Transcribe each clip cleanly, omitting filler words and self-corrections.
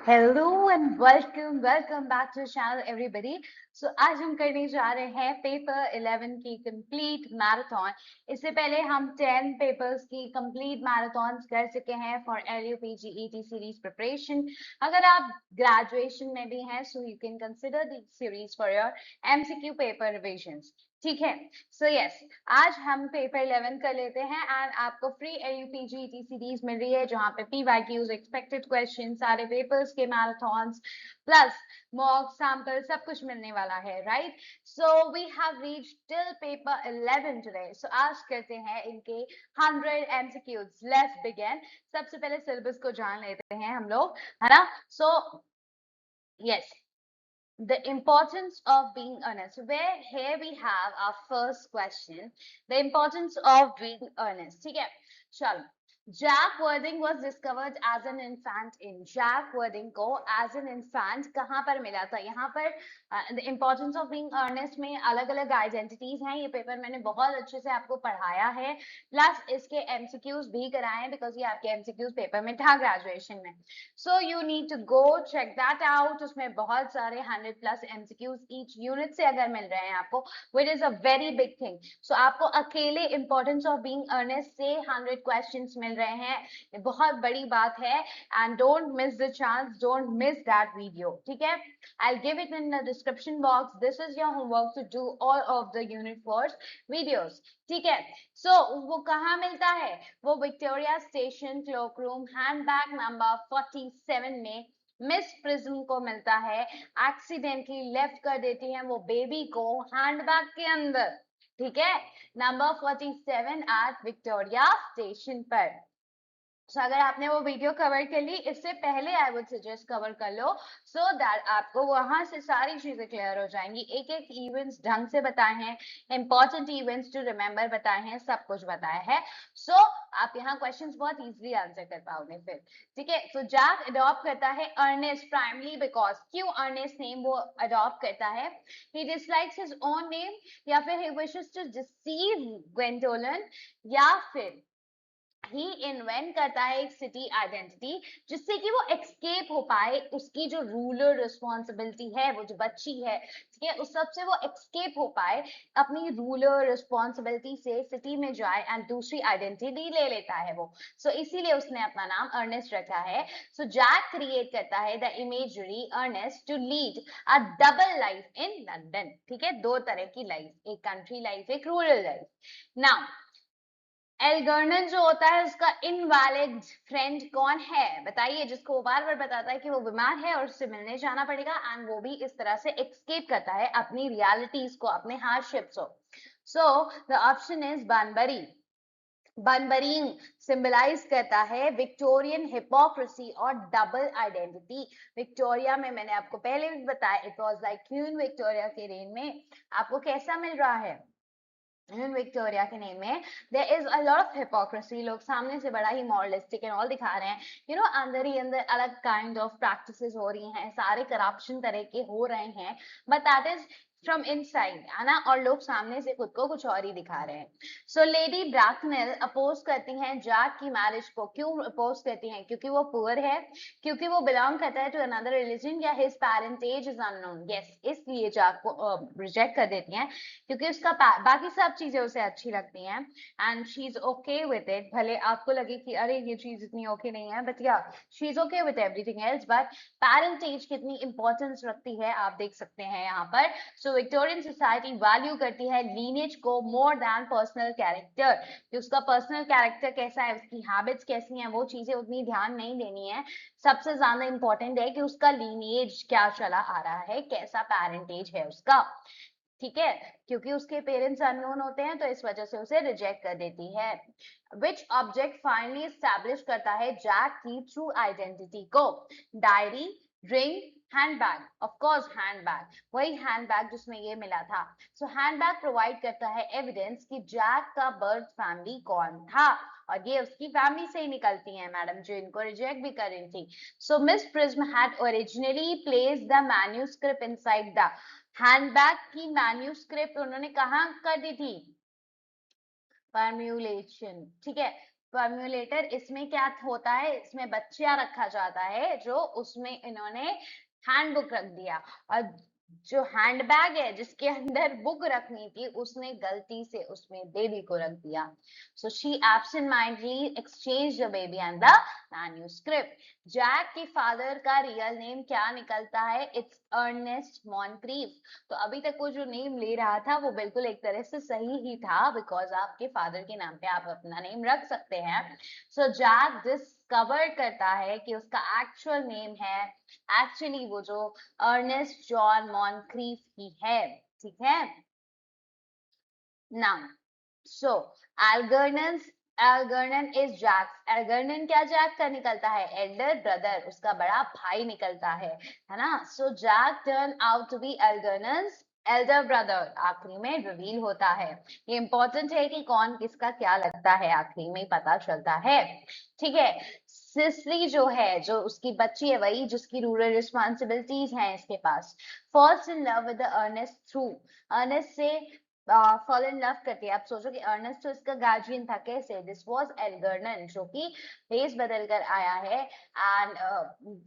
Hello and welcome back to channel everybody. So आज हम करने जा रहे हैं पेपर 11 की कंप्लीट मैराथन। इससे पहले हम 10 पेपर्स की कंप्लीट मैराथन कर चुके हैं फॉर LUPGET सीरीज प्रिपरेशन। अगर आप ग्रेजुएशन में भी हैं so you can consider this series for your MCQ paper revisions. ठीक है, सो यस, आज हम पेपर 11 कर लेते हैं एंड आपको फ्री LUPGET सीरीज मिल रही है जहां पे PYQs, एक्सपेक्टेड क्वेश्चन, सारे पेपर्स के मैराथन्स प्लस मॉक सैंपल सब कुछ मिलने वाला है, right? So we have reached till paper 11 today. So आज करते हैं इनके 100 MCQs। Let's begin. सबसे पहले सिलेबस को जान लेते हैं हम लोग, है ना? So yes, the importance of being earnest. Where here we have our first question, the importance of being earnest. ठीक है, चलो। Jack Worthing was discovered as an infant in Jack Worthing को as an infant कहाँ पर मिला था? यहाँ पर the importance of being earnest में अलग अलग आइडेंटिटीज हैं। ये पेपर मैंने बहुत अच्छे से आपको पढ़ाया है, प्लस इसके MCQs भी कराए हैं बिकॉज ये आपके MCQs पेपर में था ग्रेजुएशन में। So you need to go check that out. उसमें बहुत सारे 100+ MCQs ईच यूनिट से अगर मिल रहे हैं आपको, which is a very big thing. So आपको अकेले इंपॉर्टेंस ऑफ बीइंग अर्नेस्ट से 100 क्वेश्चंस मिल रहे हैं, ये बहुत बड़ी बात है। And don't miss the chance, don't miss that video, ठीक है? I'll give it in the description box. This is your homework to do all of the unit 4 videos. ठीक है, सो वो कहाँ मिलता है? वो Victoria station clock room handbag number 47 में मिस प्रिज्म को मिलता है। एक्सीडेंटली लेफ्ट कर देती है वो बेबी को हैंडबैग के अंदर, ठीक है? नंबर 47 एट विक्टोरिया स्टेशन पर। So, अगर आपने वो वीडियो कवर कर ली, इससे पहले आई वुड सजेस्ट कवर कर लो सो दैट आपको वहां से सारी चीजें क्लियर हो जाएंगी। एक एक इवेंट्स ढंग से बताए हैं, इंपॉर्टेंट इवेंट्स टू रिमेम्बर बताए हैं, सब कुछ बताया है। सो आप यहाँ क्वेश्चंस बहुत इजीली आंसर कर पाओगे फिर, ठीक है? सो जैक अडॉप्ट करता है अर्नेस्ट प्राइमली बिकॉज, क्यों अर्नेस्ट नेम वो अडॉप्ट करता है? ही डिसलाइक्स हिज ओन नेम, या फिर ही विशेस टू डिसीव ग्वेंडोलन, या फिर ही इन्वेंट करता है एक सिटी आइडेंटिटी जिससे कि वो एस्केप हो पाए, उसकी जो रूलर रिस्पॉन्सिबिलिटी है, वो जो बच्ची है, ठीक है, उस सबसे वो एस्केप हो पाए, अपनी रूलर रिस्पॉन्सिबिलिटी से सिटी में जाए एंड दूसरी आइडेंटिटी ले लेता है वो। सो इसीलिए उसने अपना नाम अर्नेस्ट रखा है। सो जैक क्रिएट करता है the imagery Ernest to lead a double life in London, ठीक है? दो तरह की लाइफ, एक कंट्री लाइफ, एक रूरल लाइफ। नाउ एल्गर्नन जो होता है उसका इनवैलिड फ्रेंड कौन है बताइए, जिसको वो बार बार बताता है कि वो बीमार है और उससे मिलने जाना पड़ेगा, एंड वो भी इस तरह से एस्केप करता है अपनी रियलिटीज को, अपने हार्डशिप्स को। So the option is Bunbury. Bunburying symbolize करता है विक्टोरियन हिपोक्रेसी और डबल आइडेंटिटी। विक्टोरिया में मैंने आपको पहले भी बताया, it was like queen Victoria के रेन में आपको कैसा मिल रहा है? विक्टोरिया के नेम में there is a lot of hypocrisy. लोग सामने से बड़ा ही मॉरलिस्टिक एंड ऑल दिखा रहे हैं, यू नो, अंदर ही अंदर अलग काइंड ऑफ प्रैक्टिसेस हो रही हैं, सारे करप्शन तरह के हो रहे हैं, but that is from inside, है ना? और लोग सामने से खुद को कुछ और ही दिखा रहे हैं। सो लेडी ब्रैकनेल अपोज करती हैं जैक की मैरिज को। क्यों अपोज करती हैं? क्योंकि वो पुअर है, क्योंकि वो बिलोंग करता है टू अनदर रिलीजन, या his parentage is unknown. Yes, इसलिए जैक को रिजेक्ट कर देती हैं क्योंकि उसका बाकी सब चीजें उसे अच्छी लगती हैं and she is okay with it. भले आपको लगे कि अरे ये चीज इतनी ओके नहीं है, बट या she is okay with everything else. But parentage कितनी इंपॉर्टेंस रखती है आप देख सकते हैं यहाँ पर। सो विक्टोरियन सोसाइटी वैल्यू करती है लीनेज को मोर देन पर्सनल कैरेक्टर, कि उसका पर्सनल कैरेक्टर कैसा है, उसकी हैबिट्स कैसी हैं, वो चीजें उतनी ध्यान नहीं देनी है। सबसे ज्यादा इंपॉर्टेंट है कि उसका लीनेज क्या चला आ रहा है, कैसा पेरेंटेज है उसका, ठीक है? क्योंकि उसके पेरेंट्स अननोन होते हैं तो इस वजह से उसे रिजेक्ट कर देती है। विच ऑब्जेक्ट फाइनली स्टैब्लिश करता है जैक की ट्रू आइडेंटिटी को? Diary, ring, handbag? Of course handbag, वही हैंडबैग जिसमें ये मिला था। सो हैंडबैग प्रोवाइड करता है एविडेंस कि जैक का बर्थ फैमिली कौन था, और ये उसकी फैमिली से ही निकलती है मैडम जो इनको रिजेक्ट भी कर रही थी। So Miss Prism had originally placed the manuscript inside the handbag की मैन्यूस्क्रिप्ट उन्होंने कहाँ कर दी थी? परम्यूलेशन, ठीक है? फॉर्म्यूलेटर, इसमें क्या होता है, इसमें बच्चा रखा जाता है जो उसमें इन्होंने हैंडबुक रख दिया, और जो हैंडबैग है जिसके अंदर बुक रखनी थी उसने गलती से उसमें बेबी को रख दिया. So she absent mindedly exchange the baby and the manuscript. Jack के फादर का रियल नेम क्या निकलता है? It's Ernest Moncrieff. तो अभी तक वो जो नेम ले रहा था वो बिल्कुल एक तरह से सही ही था, बिकॉज आपके फादर के नाम पे आप अपना नेम रख सकते हैं. सो जैक डिस्कवर करता है कि उसका एक्चुअल नेम है एक्चुअली वो जो अर्नेस्ट जॉन मॉनक्रीफ ही है. ठीक है. Now so Algernon is Jack's. Algernon क्या जैक का निकलता है? एल्डर ब्रदर, उसका बड़ा भाई निकलता है ना. So Jack turn out to be Algernon's elder brother. आखिरी में रिवील होता है. ये इंपॉर्टेंट है कि कौन किसका क्या लगता है, आखिरी में पता चलता है. ठीक है. सिसली जो है, जो उसकी बच्ची है, वही जिसकी रूरल रिस्पॉन्सिबिलिटीज हैं इसके पास, falls in love with Ernest through. Ernest से फॉल इन लव करती है. आप सोचो कि अर्नेस्ट तो इसका गार्जियन था, कैसे? दिस वाज एल्गर्नन जो कि फेस बदल कर आया है. एंड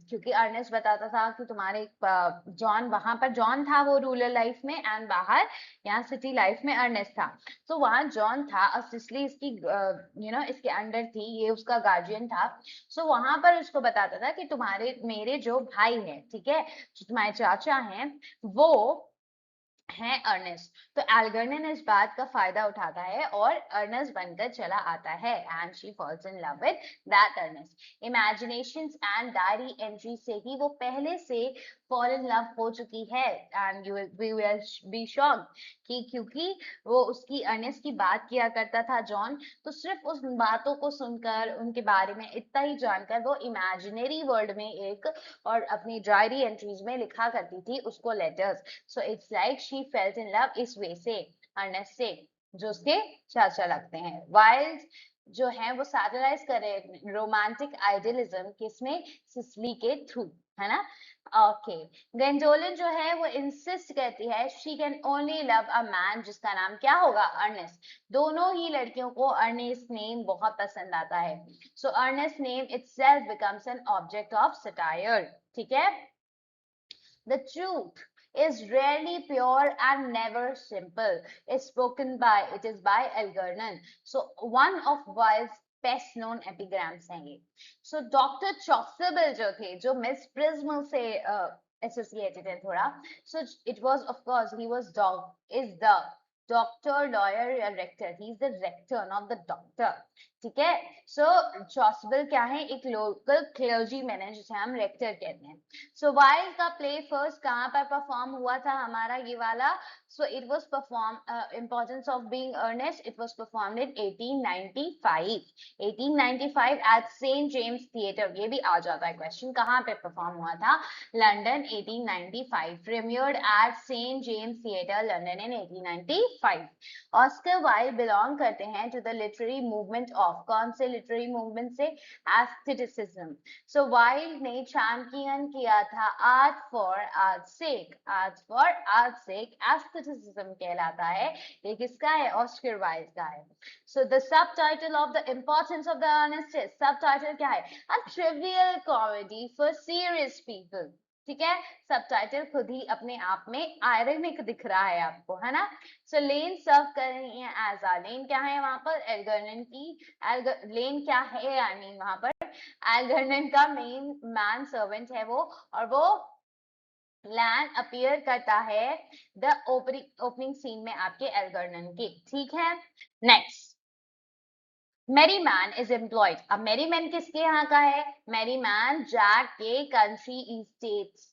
क्योंकि अर्नेस्ट बताता था कि तुम्हारे जॉन, वहां पर जॉन था वो रूरल लाइफ में, एंड बाहर यहाँ सिटी लाइफ में अर्नेस्ट था. तो वहां जॉन था और सिसली इसकी इसके अंडर थी, ये उसका गार्जियन था. सो वहां पर उसको बताता था कि तुम्हारे मेरे जो भाई हैं, ठीक है, जो तुम्हारे चाचा हैं, वो है अर्नेस्ट. तो एल्गर्नन इस बात का फायदा उठाता है और अर्नेस्ट बनकर चला आता है, and she falls in love with that Ernest. Imaginations and diary entry से ही वो पहले से फॉल इन लव हो चुकी है. And you will be shocked कि क्योंकि वो उसकी अर्नेस्ट की बात किया करता था जॉन, तो सिर्फ उस बातों को सुनकर, उनके बारे में इतना ही जानकर, वो इमेजिनरी वर्ल्ड में एक और अपनी डायरी एंट्रीज में लिखा करती थी उसको letters. So it's like she felt in love इस वे से, अर्नेस्ट से, जो उसके चाचा लगते हैं. वाइल्ड जो है वो सैटराइज कर रहे हैं रोमांटिक आइडियलिज्म, किसमें? सिसली के थ्रू, है ना. ओके. गेंडोलिन जो है वो इंसिस्ट करती है she can only love a man जिसका नाम क्या होगा? अर्नेस्ट. दोनों ही लड़कियों को अर्नेस्ट नेम बहुत पसंद आता है. So Ernest name itself becomes an object of satire. ठीक है. The truth is rarely pure and never simple. It is by Algernon. So one of Wilde's best known epigrams हैं ये. So Dr. Chasuble जो थे, जो Miss Prism से associated है थोड़ा. So it was, of course, is the doctor, lawyer या rector. He is the rector, not the doctor. ठीक है. सो चॉसबल क्या है? एक लोकल क्लर्जीमैन है जिसे हम रेक्टर कहते हैं. सो वाइल्ड का प्ले फर्स्ट कहाँ पर परफॉर्म हुआ था हमारा ये वाला? So it was perform importance of being Ernest. It was performed in 1895 at Saint James theatre. ये भी आ जाता है क्वेश्चन, कहाँ पे परफॉर्म हुआ था? London 1895. Premiered at Saint James theatre London in 1895. Oscar Wilde belong करते हैं to the literary movement of, कौन से लिटरेरी मूवमेंट से? एस्थेटिसिज्म. सो वाइल्ड ने चैंपियन किया था art for art sake. Art for art sake aestheticism कहलाता है. ये किसका है? ऑस्कर वाइल्ड का है. So the sub title of the importance of the Ernest, sub title क्या है? A trivial comedy for serious people. ठीक है. सब टाइटल खुद ही अपने आप में आयरनिक दिख रहा है आपको, है ना. सो लेन सर्व कर रही है एज आ. लेन क्या है वहां पर? एल्गर्नन की. लेन क्या है? आई मीन वहां पर एल्गर्नन का मेन मैन सर्वेंट है वो, और वो लैन अपीयर करता है द ओपनिंग सीन में आपके एल्गर्नन के. ठीक है. Next, Merriman is employed. अब मैरी मैन किसके यहाँ का है? मैरी मैन जैक के कंट्री इस्टेट्स.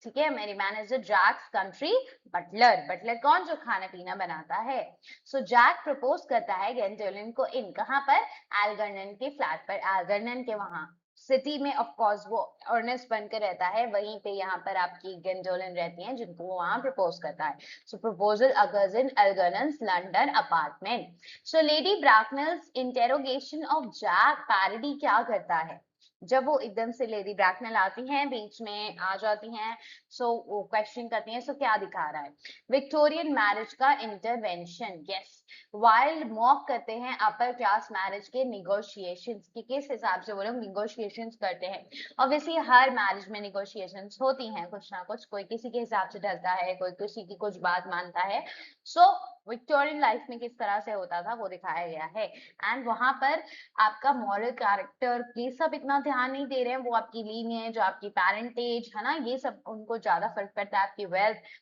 ठीक है. Merriman is a Jack's country butler. Butler कौन? जो खाना पीना बनाता है. सो जैक प्रपोज करता है गेंडोलिन को इन, कहाँ पर? एल्गर्नन के फ्लैट पर, एल्गर्नन के वहां सिटी में. ऑफ कोर्स वो अर्नेस्ट बनकर रहता है, वहीं पे यहाँ पर आपकी गेंडोलिन रहती हैं जिनको वो वहां प्रपोज करता है. So proposal occurs in Algernon's London apartment. So lady Bracknell's interrogation of Jack parody क्या करता है? जब वो एकदम से लेडी ब्रैकनेल आती हैं, बीच में आ जाती हैं, सो वो क्वेश्चन करती हैं, सो क्या दिखा रहा है? विक्टोरियन मैरिज का इंटरवेंशन, यस। वाइल्ड मॉक करते हैं अपर क्लास मैरिज के निगोशिएशंस कि किस हिसाब से वो लोग निगोशिएशंस करते हैं। ऑब्वियसली हर मैरिज में निगोशिएशंस होती हैं, कुछ ना कुछ, कोई किसी के हिसाब से ढलता है, कोई किसी की कुछ बात मानता है। सो विक्टोरियन लाइफ में किस तरह से होता था वो दिखाया गया है। एंड वहां पर आपका मॉरल कैरेक्टर ये सब इतना ध्यान नहीं दे रहे हैं, वो आपकी लीनिएज, आपकी पेरेंटेज है ना, ये सब उनको ज्यादा फर्क पड़ता है, आपकी wealth.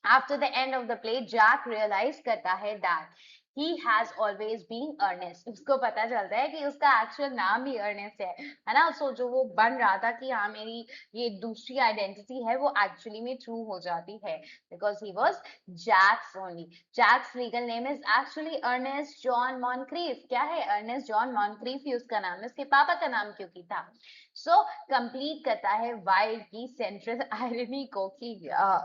After the end of the play, Jack realize करता है that he has always been earnest. उसको पता चलता है कि उसका एक्चुअल नाम भी अर्नेस्ट है ना। सो जो वो बन रहा था कि हाँ मेरी ये दूसरी आइडेंटिटी है, वो एक्चुअली में ट्रू हो जाती है, because he was Jack's only. Jack's legal name is actually Ernest John Moncrieff. क्या है? अर्नेस्ट जॉन मॉनक्रीफ ही उसका नाम है, उसके पापा का नाम क्योंकि था। सो कंप्लीट करता है वाइल्ड की सेंट्रल आयरनी को कि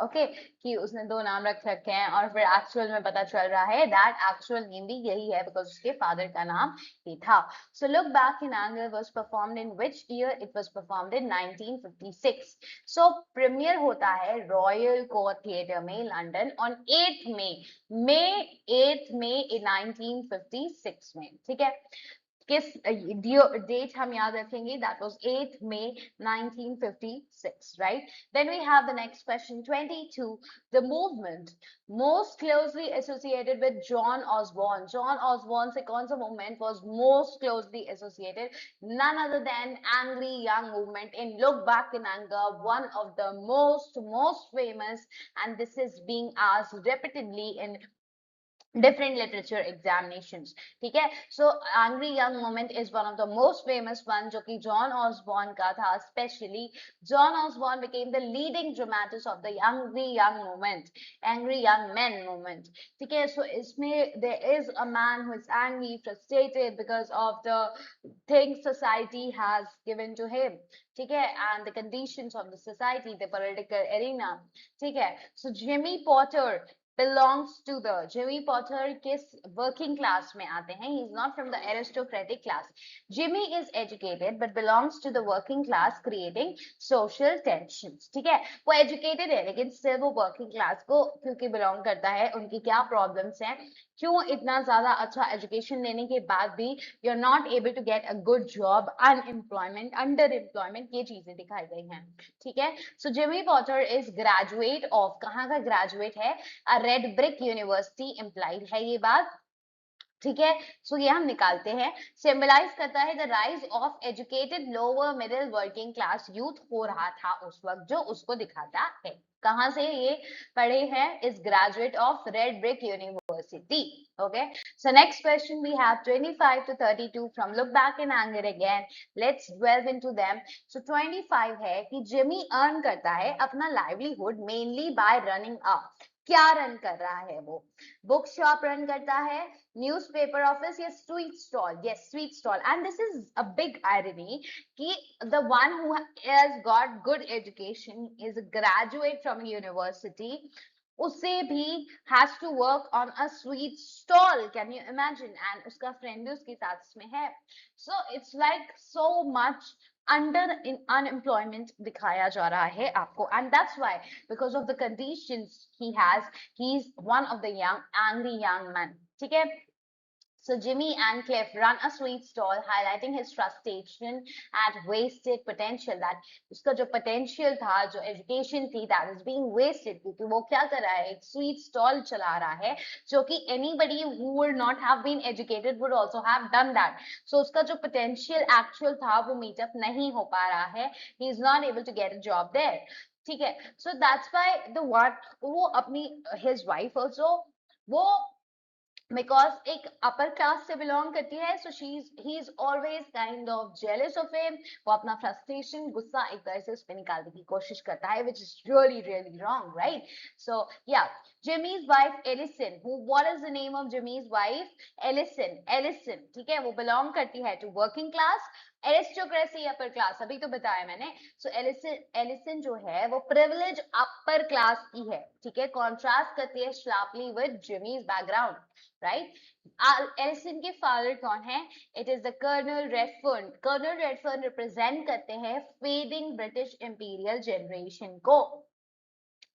ओके कि उसने दो नाम रख रखे हैं, और फिर एक्चुअल में पता चल रहा है दैट एक्चुअल नेम भी यही है बिकॉज उसके फादर का नाम ही था। So look back in anger was performed in which year? It was performed in 1956। So premiere होता है रॉयल कोर्ट थिएटर में लंदन ऑन 8 मई 8 मई 1956 में। ठीक है, किस डेट हम याद रखेंगे? That was 8 May 1956, right? Then we have the next question 22. The movement most closely associated with John Osborne. John Osborne से कौन सा movement was most closely associated? None other than angry young movement in Look Back in Anger, one of the most famous, and this is being asked repeatedly in different literature examinations. ठीक है, so angry young moment is one of the most famous one जो कि John Osborne का था। Especially John Osborne became the leading dramatist of the angry young moment, angry young men movement. ठीक है, so इसमें there is a man who is angry, frustrated because of the things society has given to him. ठीक है, and the conditions of the society, the political arena. ठीक है, so Jimmy Potter belongs to the Jimmy Potter किस working class में आते हैं? He is not from the aristocratic class. Jimmy is educated but belongs to the working class, creating social tensions. ठीक है, वो educated है लेकिन still वो working class को क्योंकि belong करता है। उनकी क्या problems हैं, क्यों इतना ज्यादा अच्छा एजुकेशन लेने के बाद भी you're not able to get a good job, unemployment, underemployment, ये चीजें दिखाई गई हैं। ठीक है, so Jimmy Potter is graduate of, कहाँ का graduate है? रेड ब्रिक यूनिवर्सिटी इम्प्लाइड है ये बात। ठीक है, सो ये हम निकालते हैं। सिंबलाइज करता है the rise of educated lower middle working class youth हो रहा था उस वक्त, जो उसको दिखाता है। कहां से ये पढ़े हैं? Is graduate of red brick university. Okay, so next question we have 25 to 32 from look back in anger again, let's delve into them. सो 25 है कि जिमी अर्न करता है अपना livelihood mainly by running up. क्या रन कर रहा है वो? बुक शॉप रन करता है, newspaper office, yes, sweet stall, yes, sweet stall. And this is a big irony ki the one who has got good education, is a graduate from a university, उसे भी has to work on a sweet stall, can you imagine? And उसका friend भी उसके साथ में है। So it's like so much under in unemployment दिखाया जा रहा है आपको, and that's why because of the conditions he has, he's one of the young angry young men. ठीक है, so Jimmy and Cliff run a sweet stall, highlighting his frustration at wasted potential. That उसका जो potential था, जो education थी, that is being wasted, क्योंकि वो क्या कर रहा है? एक sweet stall चला रहा है, जो कि anybody who would not have been educated would also have done that. So उसका जो potential actual था, वो meet up नहीं हो पा रहा है. He is not able to get a job there. ठीक है, so that's why the what वो अपनी his wife also वो बिकॉज एक अपर क्लास से बिलोंग करती है, so he is always kind of jealous of him. वो अपना फ्रस्ट्रेशन, गुस्सा एक तरह से उस पर निकालने की कोशिश करता है, which is really really wrong, right? So या Jimmy's wife Alison, what is the name of Jimmy's wife? Alison. Alison, ठीक है, वो बिलोंग करती है to working class, aristocracy upper class, अभी तो बताया मैंने। सो एलिसन जो है वो प्रिविलेज अपर क्लास की है, ठीक है, कॉन्ट्रास्ट करती है sharply with Jimmy's background, right. Alison के फादर कौन है? It is the colonel Redfern. Colonel Redfern represent करते हैं फेडिंग ब्रिटिश इंपीरियल जनरेशन को,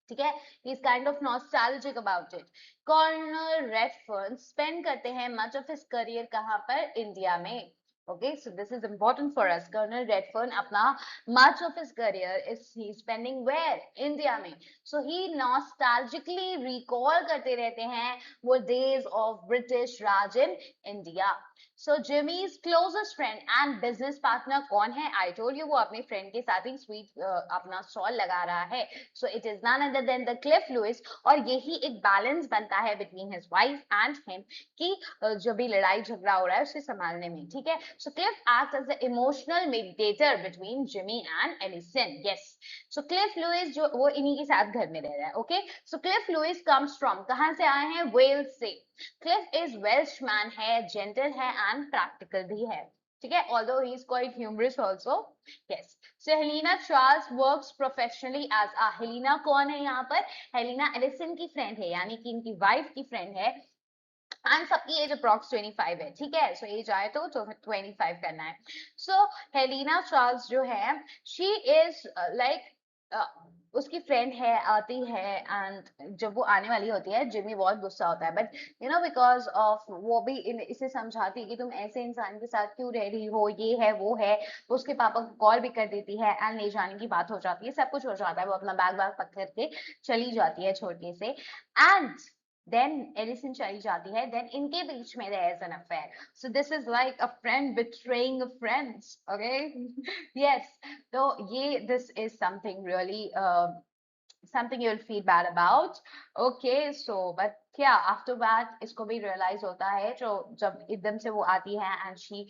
ठीक है। He is kind of nostalgic about it. Colonel Redfern spend करते हैं मच ऑफ हिज करियर कहां पर? इंडिया में। Okay, so this is important for us. Colonel Redfern अपना much of his career is he spending where? India में. So he nostalgically recall करते रहते हैं वो days of British Raj in India. So Jimmy's closest friend and business partner कौन है? I told you वो अपने friend के साथ ही sweet अपना stall लगा रहा है. So it is none other than the Cliff Lewis, और यही एक balance बनता है between his wife and him कि जो भी लड़ाई झगड़ा हो रहा है उसे संभालने में, ठीक है। So Cliff acts as the emotional mediator between Jimmy and Ellison. Yes. So Cliff Lewis जो वो इन्हीं के साथ घर में रह रहा है, okay? So Cliff Lewis comes from, कहाँ से आए हैं? वेल्स से। Cliff is Welshman है, gentle है and practical भी है, ठीक है, although he is quite humorous also. Yes. So Helena Charles works professionally as a, Helena कौन है यहाँ पर? Helena Ellison की friend है, यानी कि इनकी wife की friend है, एंड सबकी एज अप्रॉक्स 25 है, ठीक है। सो एज आए तो 25 करना है। सो हेलिना चार्ल्स जो है शी इज लाइक उसकी फ्रेंड है, आती है, एंड जब वो आने वाली होती है जिमी बहुत गुस्सा होता है, but you know because of वो भी इसे समझाती है कि तुम ऐसे इंसान के साथ क्यों रह रही हो, ये है वो है। तो उसके पापा को कॉल भी कर देती है एंड ले जाने की बात हो जाती है, सब कुछ हो जाता है, वो अपना बैग बैग पकड़ के चली जाती है छोटे से। एंड then Ellison चली जाती है, then इनके बीच में there is an affair. So this is like a friend betraying a friend, okay? Yes. So ये this is something really something you'll feel bad about. Okay, so but क्या after that इसको भी realize होता है जो जब एकदम से वो आती है and she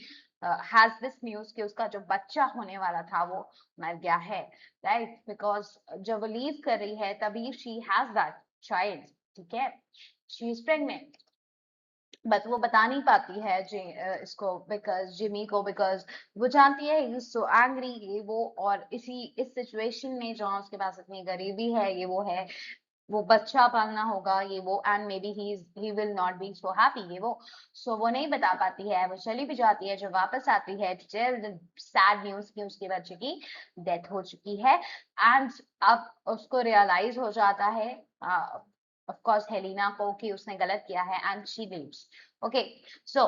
has this news कि उसका जो बच्चा होने वाला था वो मर गया है, right? Because जब वो leave कर रही है तभी she has that child, ठीक है, she is pregnant, बट वो बता नहीं पाती है इसको बिकॉज जिमी को, बिकॉज वो जानती है ही सो एंग्री ये वो, और इसी इस सिचुएशन में जहाँ उसके पास इतनी गरीबी है, ये वो है, वो बच्चा पालना होगा, ये वो, and may be he will not be so happy, ये वो। सो वो नहीं बता पाती है, वो चली भी जाती है, जब वापस आती है सैड न्यूज की उसके बच्चे की डेथ हो चुकी है। एंड अब उसको रियलाइज हो जाता है ऑफ कोर्स हेलिना को कि उसने गलत किया है, and she leaves. Okay, so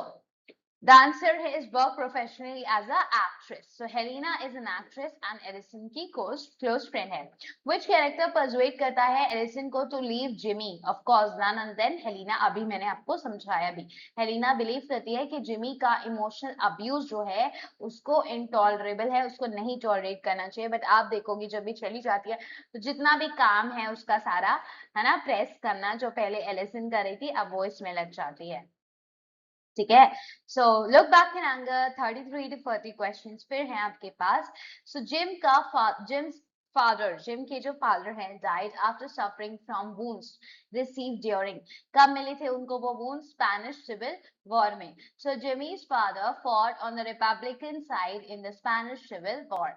the answer is work professionally as a actress. So Helena is an actress and Ellison की close friend है. Which character persuade करता है Ellison को to leave Jimmy? Of course, none other than Helena. अभी मैंने आपको समझाया भी। Helena believe करती है कि Jimmy का emotional abuse जो है उसको intolerable है, उसको नहीं tolerate करना चाहिए। But आप देखोगे जब भी चली जाती है तो जितना भी काम है उसका सारा है ना प्रेस करना जो पहले Ellison कर रही थी अब वो इसमें लग जाती है, ठीक है। सो look back in anger 33 to 40 questions फिर हैं आपके पास। सो जिम के जो फादर हैं died after suffering from wounds received during, कब मिले थे उनको वो वुंड्स? स्पेनिश सिविल वॉर में। So Jimmy's father fought on the Republican side in the Spanish civil war.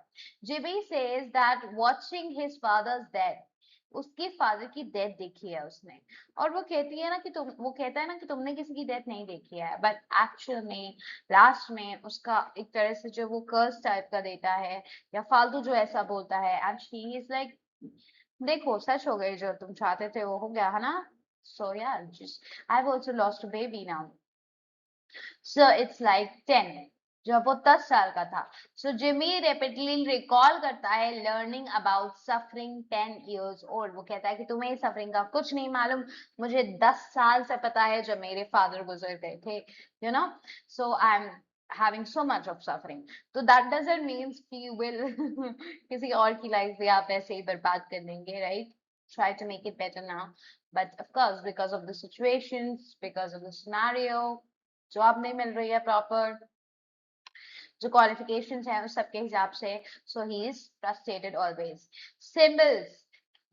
Jimmy says that watching his father's death, उसके father की death देखी है उसने, और वो कहती है ना कि वो कहता है ना कि तुमने किसी की डेथ नहीं देखी है, बट एक्चुअल में लास्ट में उसका एक तरह से जो वो कर्स टाइप का देता है या फालतू जो ऐसा बोलता है, एंड शी इज लाइक देखो सच हो गई, जो तुम चाहते थे वो हो गया है ना। सो यार just I have also lost a baby now, so it's like 10 जब वो 10 साल का था। सो जिमी रेपिडली रिकॉल करता है learning about suffering 10 years old, वो कहता है कि तुम्हें सफरिंग का कुछ नहीं मालूम, मुझे 10 साल से पता है जब मेरे फादर गुजर गए थे, you know, so I am having so much of suffering. So that doesn't mean कि you will किसी और की लाइफ भी आप ऐसे ही बर्बाद कर देंगे, right? Try to make it better now, but of course because of the situations, because of the scenario, job नहीं मिल रही है प्रॉपर, जो क्वालिफिकेशंस हैं उस सबके हिसाब से, so he is frustrated always. Symbols,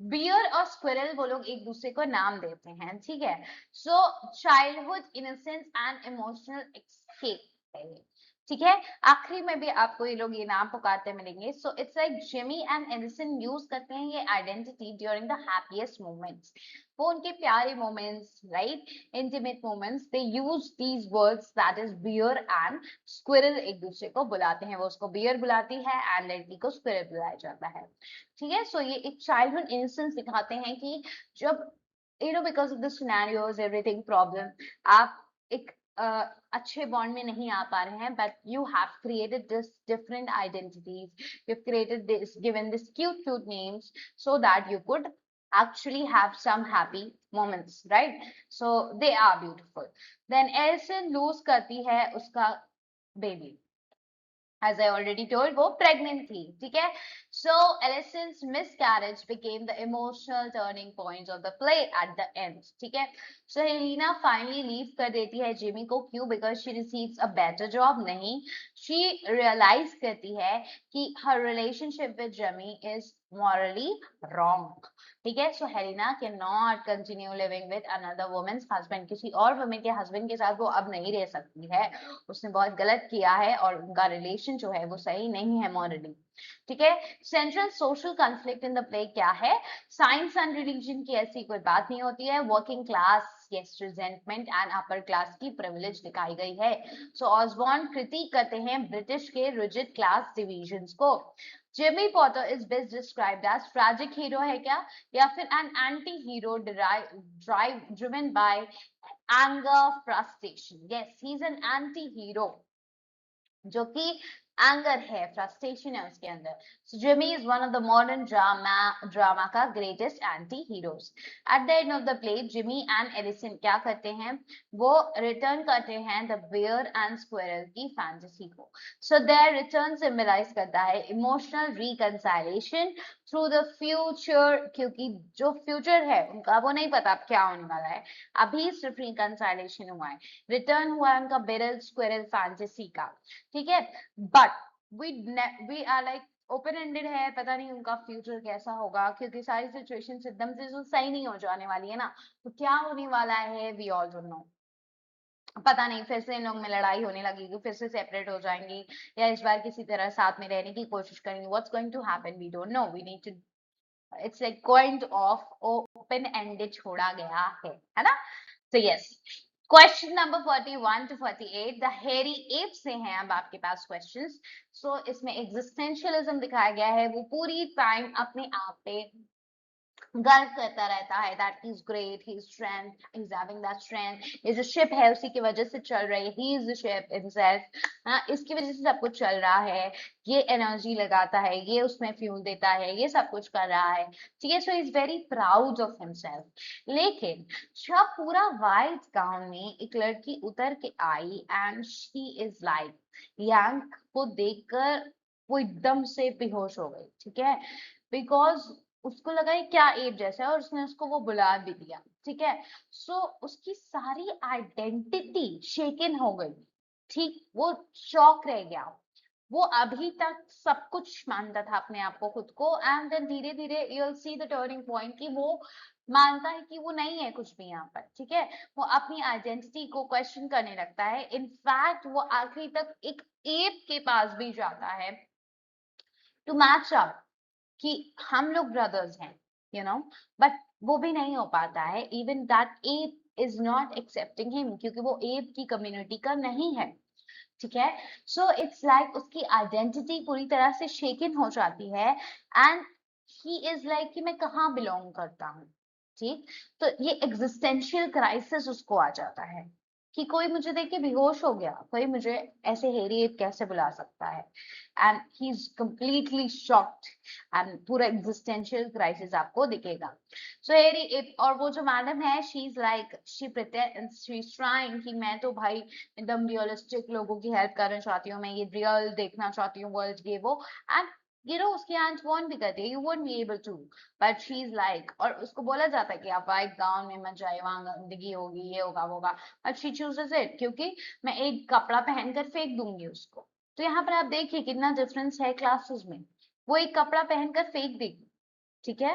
bear और स्क्विरल वो लोग एक दूसरे को नाम देते हैं, ठीक है। So childhood innocence and emotional escape है ये। ठीक है, आखिरी में भी आपको ये लोग ये नाम पुकारते मिलेंगे। So it's like Jimmy and Edison use करते हैं ये identity during the happiest moments. वो उनके प्यारे moments, right, intimate moments, they use these words, that is bear and squirrel, एक दूसरे को बुलाते हैं। वो उसको बियर बुलाती है एंड लड़की को स्क्विरल बुलाया जाता है। ठीक है, सो ये एक चाइल्डहुड इंस्टेंस दिखाते हैं कि जब because of the scenarios everything problem, आप एक अच्छे बॉन्ड में नहीं आ पा रहे हैं, but you have created this different identities, you created this, given this cute names, so that you could actually have some happy moments, right? So they are beautiful. Then Elson lose करती है उसका baby, as I already told, वो pregnant थी, ठीक है? So Allison's miscarriage became the emotional turning point of the play at the end, ठीक है? So Helena finally leave कर देती है जिमी को, क्यों? Because she receives a better job, नहीं, she realize करती है कि her relationship with Jimmy is morally wrong, ठीक है? So Helena can not continue living with another woman's husband, किसी और वुमेन के हस्बैंड के साथ वो अब नहीं रह सकती है। उसने बहुत गलत किया है और उनका रिलेशन जो है वो सही नहीं है मॉरली, ठीक है? Central social conflict in the play क्या है? साइंस एंड रिलीजन की ऐसी कोई बात नहीं होती है, working class, yes, resentment and upper class की प्रिविलेज दिखाई गई है। सो ऑसबॉर्न क्रिटिक करते हैं ब्रिटिश के रिजिड क्लास डिविजन्स को। Jimmy Porter is best described as tragic hero है क्या, या फिर an anti hero drive driven by anger, frustration? Yes, he's an anti-hero, जो कि एंगर है, फ्रस्ट्रेशन है उसके अंदर। So Jimmy is one of the modern drama का greatest anti-heroes. At the end of the play, Jimmy and Edison क्या करते हैं? वो रिटर्न करते हैं the bear and squirrel की फैंटेसी को। So their return symbolize करता है emotional reconciliation through the future, क्योंकि जो फ्यूचर है उनका वो नहीं पता अब क्या होने वाला है, अभी सिर्फ रिकंसाइलेशन हुआ है, रिटर्न हुआ है उनका बेरल स्क्विरल फैंटेसी का, ठीक है? But we are like open ended है, पता नहीं उनका फ्यूचर कैसा होगा, क्योंकि सारी सिचुएशन एकदम से तो सही नहीं हो जाने वाली है ना, तो क्या होने वाला है वी ऑल डोंट नो। पता नहीं फिर से इन लोग में लड़ाई होने लगेगी, फिर से सेपरेट हो जाएंगी, या इस बार किसी तरह साथ में रहने की कोशिश करेंगे। What's going to happen we don't know, we need to, it's like point of open ended छोड़ा गया है ना? So yes, question number 41 to 48 the हेरी एप से हैं अब आपके पास क्वेश्चंस। सो इसमें एग्जिस्टेंशियलिज्म दिखाया गया है, वो पूरी टाइम अपने आप पे गर्व करता रहता है, that he is great, he is strength, he is having that strength, ये जो शिप है उसी की वजह से चल रही है, he is the ship himself, इसकी वजह से सब कुछ चल रहा है, ये एनर्जी लगाता है, ये उसमें फ्यूल देता है, ये सब कुछ कर रहा है, ठीक है? So is very proud of himself. लेकिन जब पूरा वाइट गाउन में एक लड़की उतर के आई एंड शी इज लाइक, यांग को देखकर वो एकदम से बेहोश हो गई, ठीक है? बिकॉज उसको लगा ये क्या एप जैसा है, और उसने उसको वो बुला भी दिया, ठीक है? सो उसकी सारी आइडेंटिटी शेकन हो गई, ठीक, वो शॉक रह गया। वो अभी तक सब कुछ मानता था अपने आप को, खुद को, एंड देन धीरे धीरे you will see the turning point कि वो मानता है कि वो नहीं है कुछ भी यहाँ पर, ठीक है? वो अपनी आइडेंटिटी को क्वेश्चन करने लगता है, इनफैक्ट वो आखिरी तक एक एप के पास भी जाता है टू मैच अप कि हम लोग ब्रदर्स हैं, बट वो भी नहीं हो पाता है, even that app is not accepting him, क्योंकि वो एप की कम्युनिटी का नहीं है, ठीक है? सो इट्स लाइक उसकी आइडेंटिटी पूरी तरह से शेकन हो जाती है, एंड ही इज लाइक कि मैं कहाँ बिलोंग करता हूँ, ठीक? तो ये एग्जिस्टेंशियल क्राइसिस उसको आ जाता है कि कोई मुझे देख के बेहोश हो गया, कोई मुझे ऐसे हेरी कैसे बुला सकता है, and he is completely shocked, and पूरा एग्जिस्टेंशियल क्राइसिस आपको दिखेगा। सो हेरी, और वो जो मैडम है, she is like, she pretends, she is trying कि मैं तो भाई एकदम रियलिस्टिक लोगों की हेल्प करना चाहती हूँ, मैं ये रियल देखना चाहती हूँ वर्ल्ड, ये वो, एंड उसकी आंट वार्न भी करती है, you won't be able to, but she is like, और उसको बोला जाता है कि आप वाइट गाउन में मत जाए, वहां गंदगी होगी, ये होगा वो होगा, बट शी चूजेस इट, क्योंकि मैं एक कपड़ा पहनकर फेंक दूंगी उसको। तो यहाँ पर आप देखिए कितना डिफरेंस है क्लासेस में, वो एक कपड़ा पहनकर फेंक देगी, ठीक है?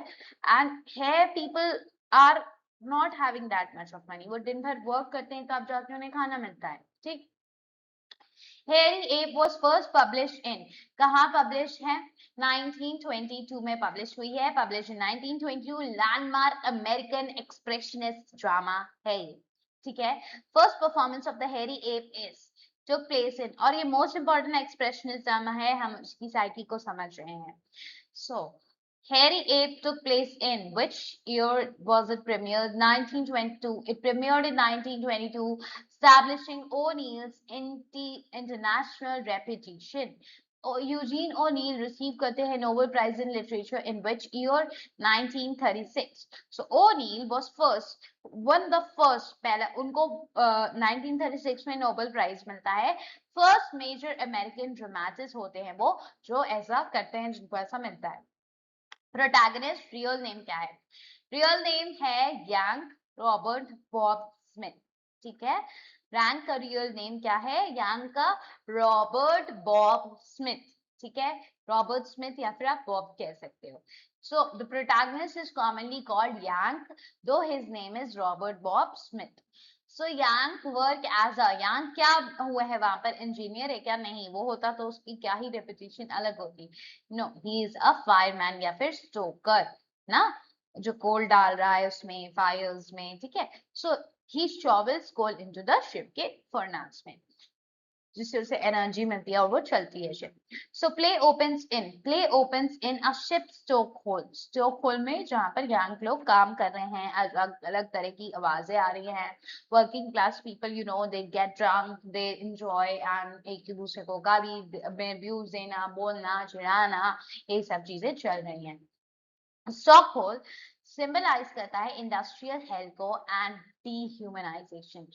एंड है people are not having that much of money, वो दिन भर वर्क करते हैं तब जाके उन्हें खाना मिलता है, ठीक? Hairy app was first publish in, कहाँ पब्लिश है? 1922 में पब्लिश हुई है, publish in 1922, landmark American expressionist drama है ये, ठीक है। First performance of the Hairy Ape is took place in, और ये मोस्ट इंपॉर्टेंट एक्सप्रेशनिस्ट ड्रामा है, हम इसकी साइकी को समझ रहे हैं। So Harry Ape took place in which year was it premiered? 1922. It premiered in 1922, establishing O'Neill's international reputation. Eugene O'Neill received करते हैं Nobel Prize in Literature in which year? 1936. So O'Neill was first, won the first, पहला उनको 1936 में Nobel Prize मिलता है। First major American dramatist होते हैं वो जो ऐसा करते हैं, जिनको ऐसा मिलता है। प्रोटैगनिस्ट रियल नेम क्या है? रियल नेम है यांग रॉबर्ट बॉब स्मिथ, ठीक है। रैंक का रियल नेम क्या है? यांग का रॉबर्ट बॉब स्मिथ, ठीक है। रॉबर्ट स्मिथ या फिर आप बॉब कह सकते हो। So the protagonist is commonly called Yank, though his name is Robert Bob Smith. So Yank work as a, Yank क्या हुआ है वहां पर? इंजीनियर है क्या? नहीं, वो होता तो उसकी क्या ही रेपुटेशन अलग होती। No, he is a fireman या फिर स्टोकर ना, जो कोल डाल रहा है उसमें फायर्स में, ठीक है। So he shovels coal into the ship के फर्नेस में, जिससे उसे एनर्जी मिलती है और वो चलती है ship. So play opens in a ship stoke hole, stoke hole में जहां पर यंग लोग काम कर रहे हैं, अलग अलग तरह की आवाजें आ रही हैं। Working class people, you know, they get drunk, they enjoy and एक दूसरे को गाली में व्यूज देना, बोलना, चिढ़ाना, ये सब चीजें चल रही हैं। स्टॉक होल सिंबलाइज करता है इंडस्ट्रियल हेल्थ को एंड डीह्यूमनाइजेशन।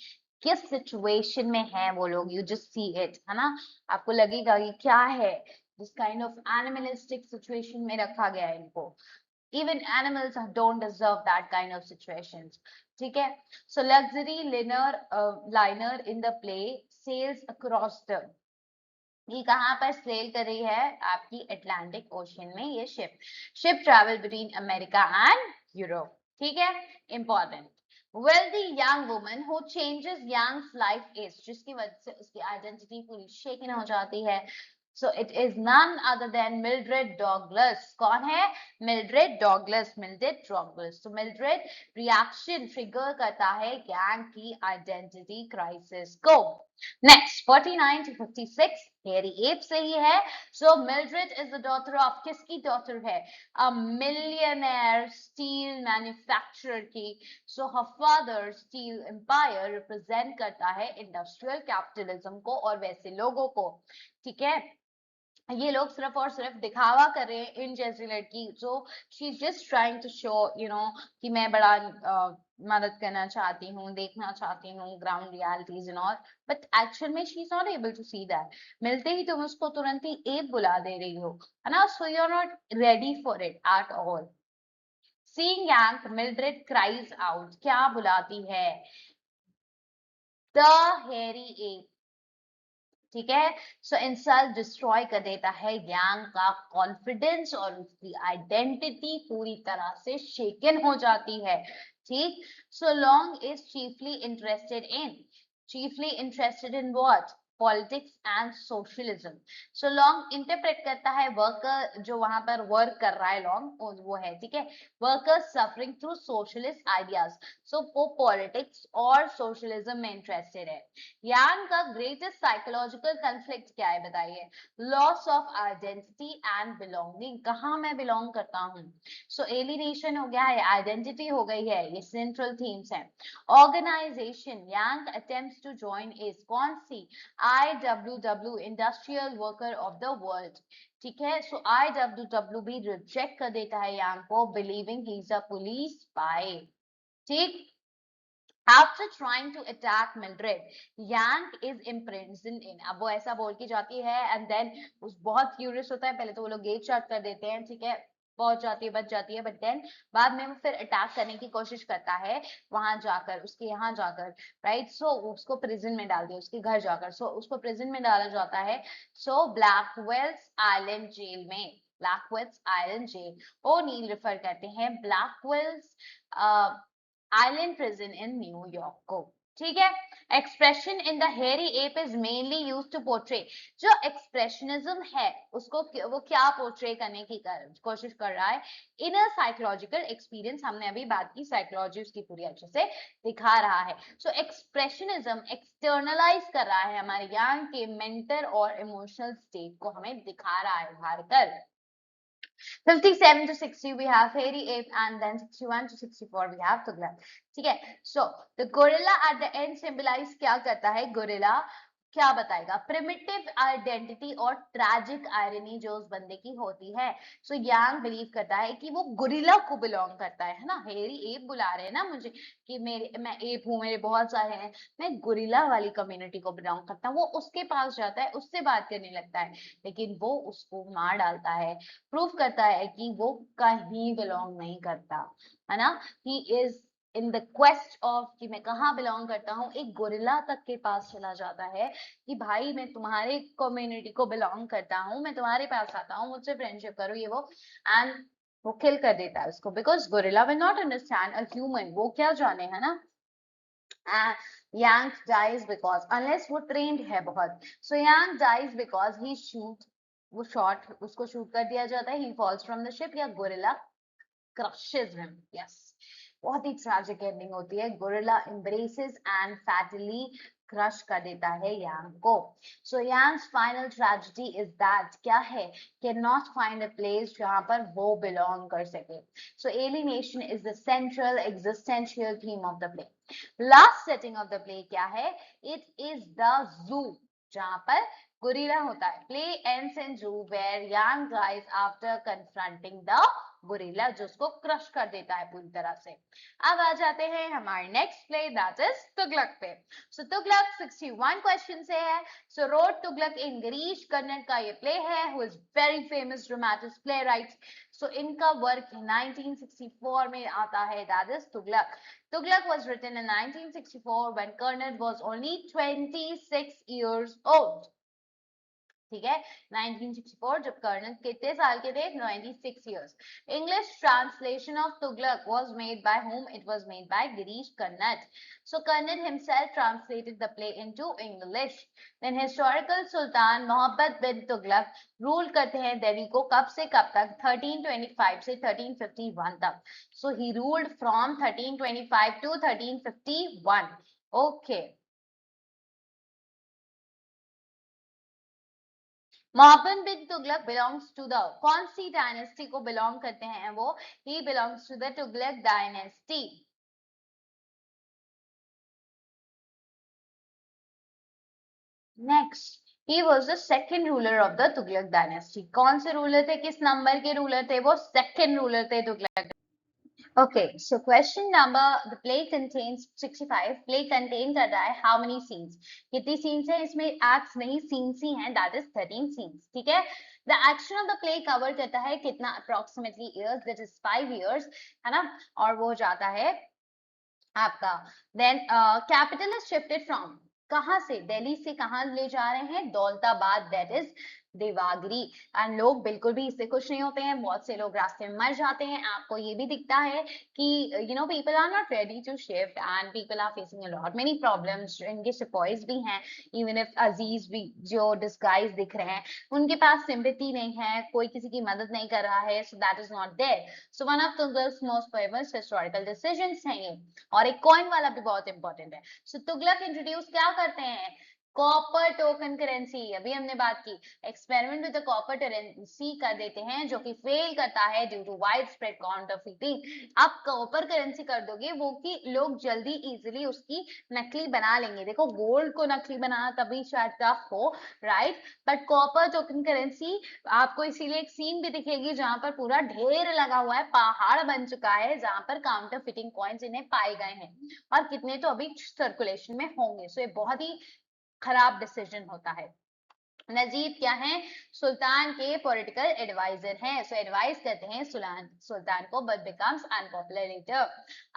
किस सिचुएशन में है वो लोग, यू जस्ट सी इट, है ना, आपको लगेगा ये क्या है, this kind of animalistic situation में रखा गया है इनको। Even animals don't deserve that kind of situations, ठीक है। So luxury liner in the play sails across the, ये कहाँ पर सेल कर रही है? आपकी अटलांटिक ओशन में ये ship travel between America and Europe, ठीक है। Important, wealthy young woman who changes young's life is, जिसकी वजह से उसकी आइडेंटिटी पूरी शेकन हो जाती है। So it is none other than Mildred Douglas. कौन है? Mildred Douglas, Mildred Douglas. So Mildred reaction trigger करता है गैंग की identity crisis को। Next 49 to 56 हेरी एप से ही है। So Mildred is the daughter of, किसकी daughter है? A millionaire steel manufacturer की। So her father steel empire represent करता है industrial capitalism को और वैसे लोगों को, ठीक है। ये लोग सिर्फ और सिर्फ दिखावा कर रहे हैं इन जैसी लड़की, जो she is just trying to show, you know, कि मैं बड़ा मदद करना चाहती हूँ, देखना चाहती हूँ ground realities and all, but actual में she is not able to see that. मिलते ही तुम उसको तुरंत ही एक बुला दे रही हो, है ना, so you are not ready for it at all. Seeing Yank Mildred cries out, क्या बुलाती है? द हेरी एप, ठीक है। सो इंसल्ट डिस्ट्रॉय कर देता है यांग का कॉन्फिडेंस और उसकी आइडेंटिटी पूरी तरह से शेकन हो जाती है, ठीक। So long is chiefly interested in what? Politics and socialism. So long interpret करता है वर्कर, जो वहां पर वर्क कर रहा है लॉन्ग वो है, ठीक है, workers suffering through socialist ideas. So वो पॉलिटिक्स और सोशलिज्म में इंटरेस्टेड है। यांग का ग्रेटेस्ट साइकोलॉजिकल कंफ्लिक्ट क्या है बताइए? Loss of identity and belonging, कहाँ मैं बिलोंग करता हूँ। सो एलिनेशन हो गया है, आइडेंटिटी हो गई है, ये सेंट्रल थीम्स हैं। Organisation Yank attempts to join is कौन सी? IWW, industrial worker of the world, ठीक है। सो IWW भी रिजेक्ट कर देता है यांग को, believing he is a police spy, ठीक। After trying to attack Mildred, Yang is imprisoned in, अब वो ऐसा बोल के जाती है एंड देन उस बहुत क्यूरियस होता है, पहले तो वो लोग गेट शट कर देते हैं, ठीक है, पहुंच जाती है, बच जाती है, बट देन बाद में वो फिर अटैक करने की कोशिश करता है वहां जाकर, उसके यहाँ जाकर, राइट। सो उसको प्रिजन में डाल दिया, उसके घर जाकर, सो उसको प्रिजन में डाला जाता है। सो ब्लैकवेल्स आइलैंड जेल में, Blackwell's Island jail, O'Neill refer करते हैं ब्लैकवेल्स आइलैंड प्रिजन इन न्यूयॉर्क को, ठीक है। Expression in the Hairy Ape is mainly used to portray, जो एक्सप्रेशनिज्म है उसको वो क्या पोर्ट्रे करने की कोशिश कर रहा है, इनर साइकोलॉजिकल एक्सपीरियंस, हमने अभी बात की, साइकोलॉजी उसकी पूरी अच्छे से दिखा रहा है। सो एक्सप्रेशनिज्म एक्सटर्नलाइज कर रहा है हमारे ज्ञान के मेंटल और इमोशनल स्टेट को, हमें दिखा रहा है बाहर कर। 57 to 60 we have hairy ape, and then 61 to 64 we have Tughlaq. ठीक है। So the gorilla at the end symbolize क्या करता है, gorilla क्या बताएगा, प्रिमिटिव आइडेंटिटी और ट्रैजिक आयरनी जो उस बंदे की होती है। सो यांग बिलीव करता है कि वो गोरिल्ला को बिलोंग करता है ना, हेरी एप बुला रहे हैं ना मुझे कि मैं एप हूँ, मेरे बहुत सारे हैं, मैं गोरिल्ला वाली कम्युनिटी को बिलोंग करता हूँ। वो उसके पास जाता है, उससे बात करने लगता है, लेकिन वो उसको मार डालता है, प्रूव करता है कि वो कहीं बिलोंग नहीं करता, है ना। He is in the quest of कि मैं कहाँ बिलोंग करता हूँ, एक गोरिल्ला तक के पास चला जाता है कि भाई मैं तुम्हारे कम्युनिटी को बिलोंग करता हूँ, मैं तुम्हारे पास आता हूँ, मुझसे फ्रेंडशिप करो, ये वो, एंड वो किल कर देता है उसको, because gorilla will not understand a human, वो क्या जाने, है ना। Yang dies because unless वो trained है बहुत, so Yang dies because he shoot, वो shot, उसको shoot कर दिया जाता है, he falls from the ship, या gorilla crushes him, yes, बहुत ही tragic ending होती है, gorilla embraces and fatally crush कर देता है यांग को। सो Yank's final tragedy is that क्या है, can not find a place जहां पर वो बिलोंग कर सके। So alienation is the central existential theme of the play. Last setting of the play क्या है, इट इज द जू, जहां पर गोरिल्ला होता है। Play ends in zoo where Yank dies after confronting the gorilla, जो उसको crush कर देता है पूरी तरह से। अब आ जाते हैं हमारे next play, that is Tughlaq पे। सो तुगलक 61 क्वेश्चन से है। सो रोड तुगलक इन गिरीश कर्नाड का ये प्ले है, who is very famous dramatic play right. So इनका वर्क 1964 में आता है, that is Tughlaq. Tughlaq was written in 1964 when Karnad was only 26 years old. ठीक है, 1964 जब कर्नल कितने साल के थे, 96 years. English translation of Tughlaq was made by whom? It was made by Girish Karnad. So Karnad himself translated the play into English. Then historical Sultan Mohammed bin Tughlaq rule करते हैं दिल्ली को कब से कब तक, 1325 से 1351 तक. So he ruled from 1325 to 1351. Okay. Muhammad bin Tughlaq belongs to the, कौन सी डायनेस्टी को बिलोंग करते हैं वो, he belongs to the Tughlaq dynasty. Next, he was the second ruler of the Tughlaq dynasty. कौन से रूलर थे, किस नंबर के रूलर थे वो, सेकंड रूलर थे Tughlaq. Okay, so question number, the play contains 65. Play contain कर रहा है how many scenes? कितनी scenes है इसमें, acts नहीं scenes ही हैं, that is 13 scenes. ठीक है। The action of the play cover करता है कितना, approximately years, that is 5 years, है ना। और वो जाता है आपका, then capital is shifted from, कहाँ से, दिल्ली से कहाँ ले जा रहे हैं, दौलताबाद, that is देवागरी। एंड लोग बिल्कुल भी इससे खुश नहीं होते हैं, बहुत से लोग रास्ते में मर जाते हैं। आपको ये भी दिखता है कि you know people are not ready to shift and people are facing a lot many problems. इनके सिपॉइज भी हैं, इवन इफ अजीज भी जो डिस्गाइज दिख रहे हैं, उनके पास सिंपैथी नहीं है, कोई किसी की मदद नहीं कर रहा है, so that is not there. So one of Tughlaq most famous historical decisions हैं ये। और एक कॉइन वाला भी बहुत इंपॉर्टेंट है। सो तुगलक इंट्रोड्यूस क्या करते हैं, कॉपर टोकन करेंसी, अभी हमने बात की, experiment with the copper currency कर देते हैं, जो कि फेल करता है ड्यू टू वाइड स्प्रेड काउंटरफीटिंग। आप कॉपर करेंसी कर दोगे वो कि लोग जल्दी इजीली उसकी नकली बना लेंगे। देखो गोल्ड को नकली बनाना तभी शायद टफ हो, right, but copper token currency, आपको इसीलिए एक सीन भी दिखेगी जहां पर पूरा ढेर लगा हुआ है, पहाड़ बन चुका है, जहां पर काउंटर फिटिंग कॉइन्स इन्हें पाए गए हैं, और कितने तो अभी सर्कुलेशन में होंगे। सो ये बहुत ही खराब डिसीजन होता है। नजीब क्या है, सुल्तान के पॉलिटिकल एडवाइजर हैं, सो एडवाइस करते हैं सुल्तान को, but becomes unpopular later.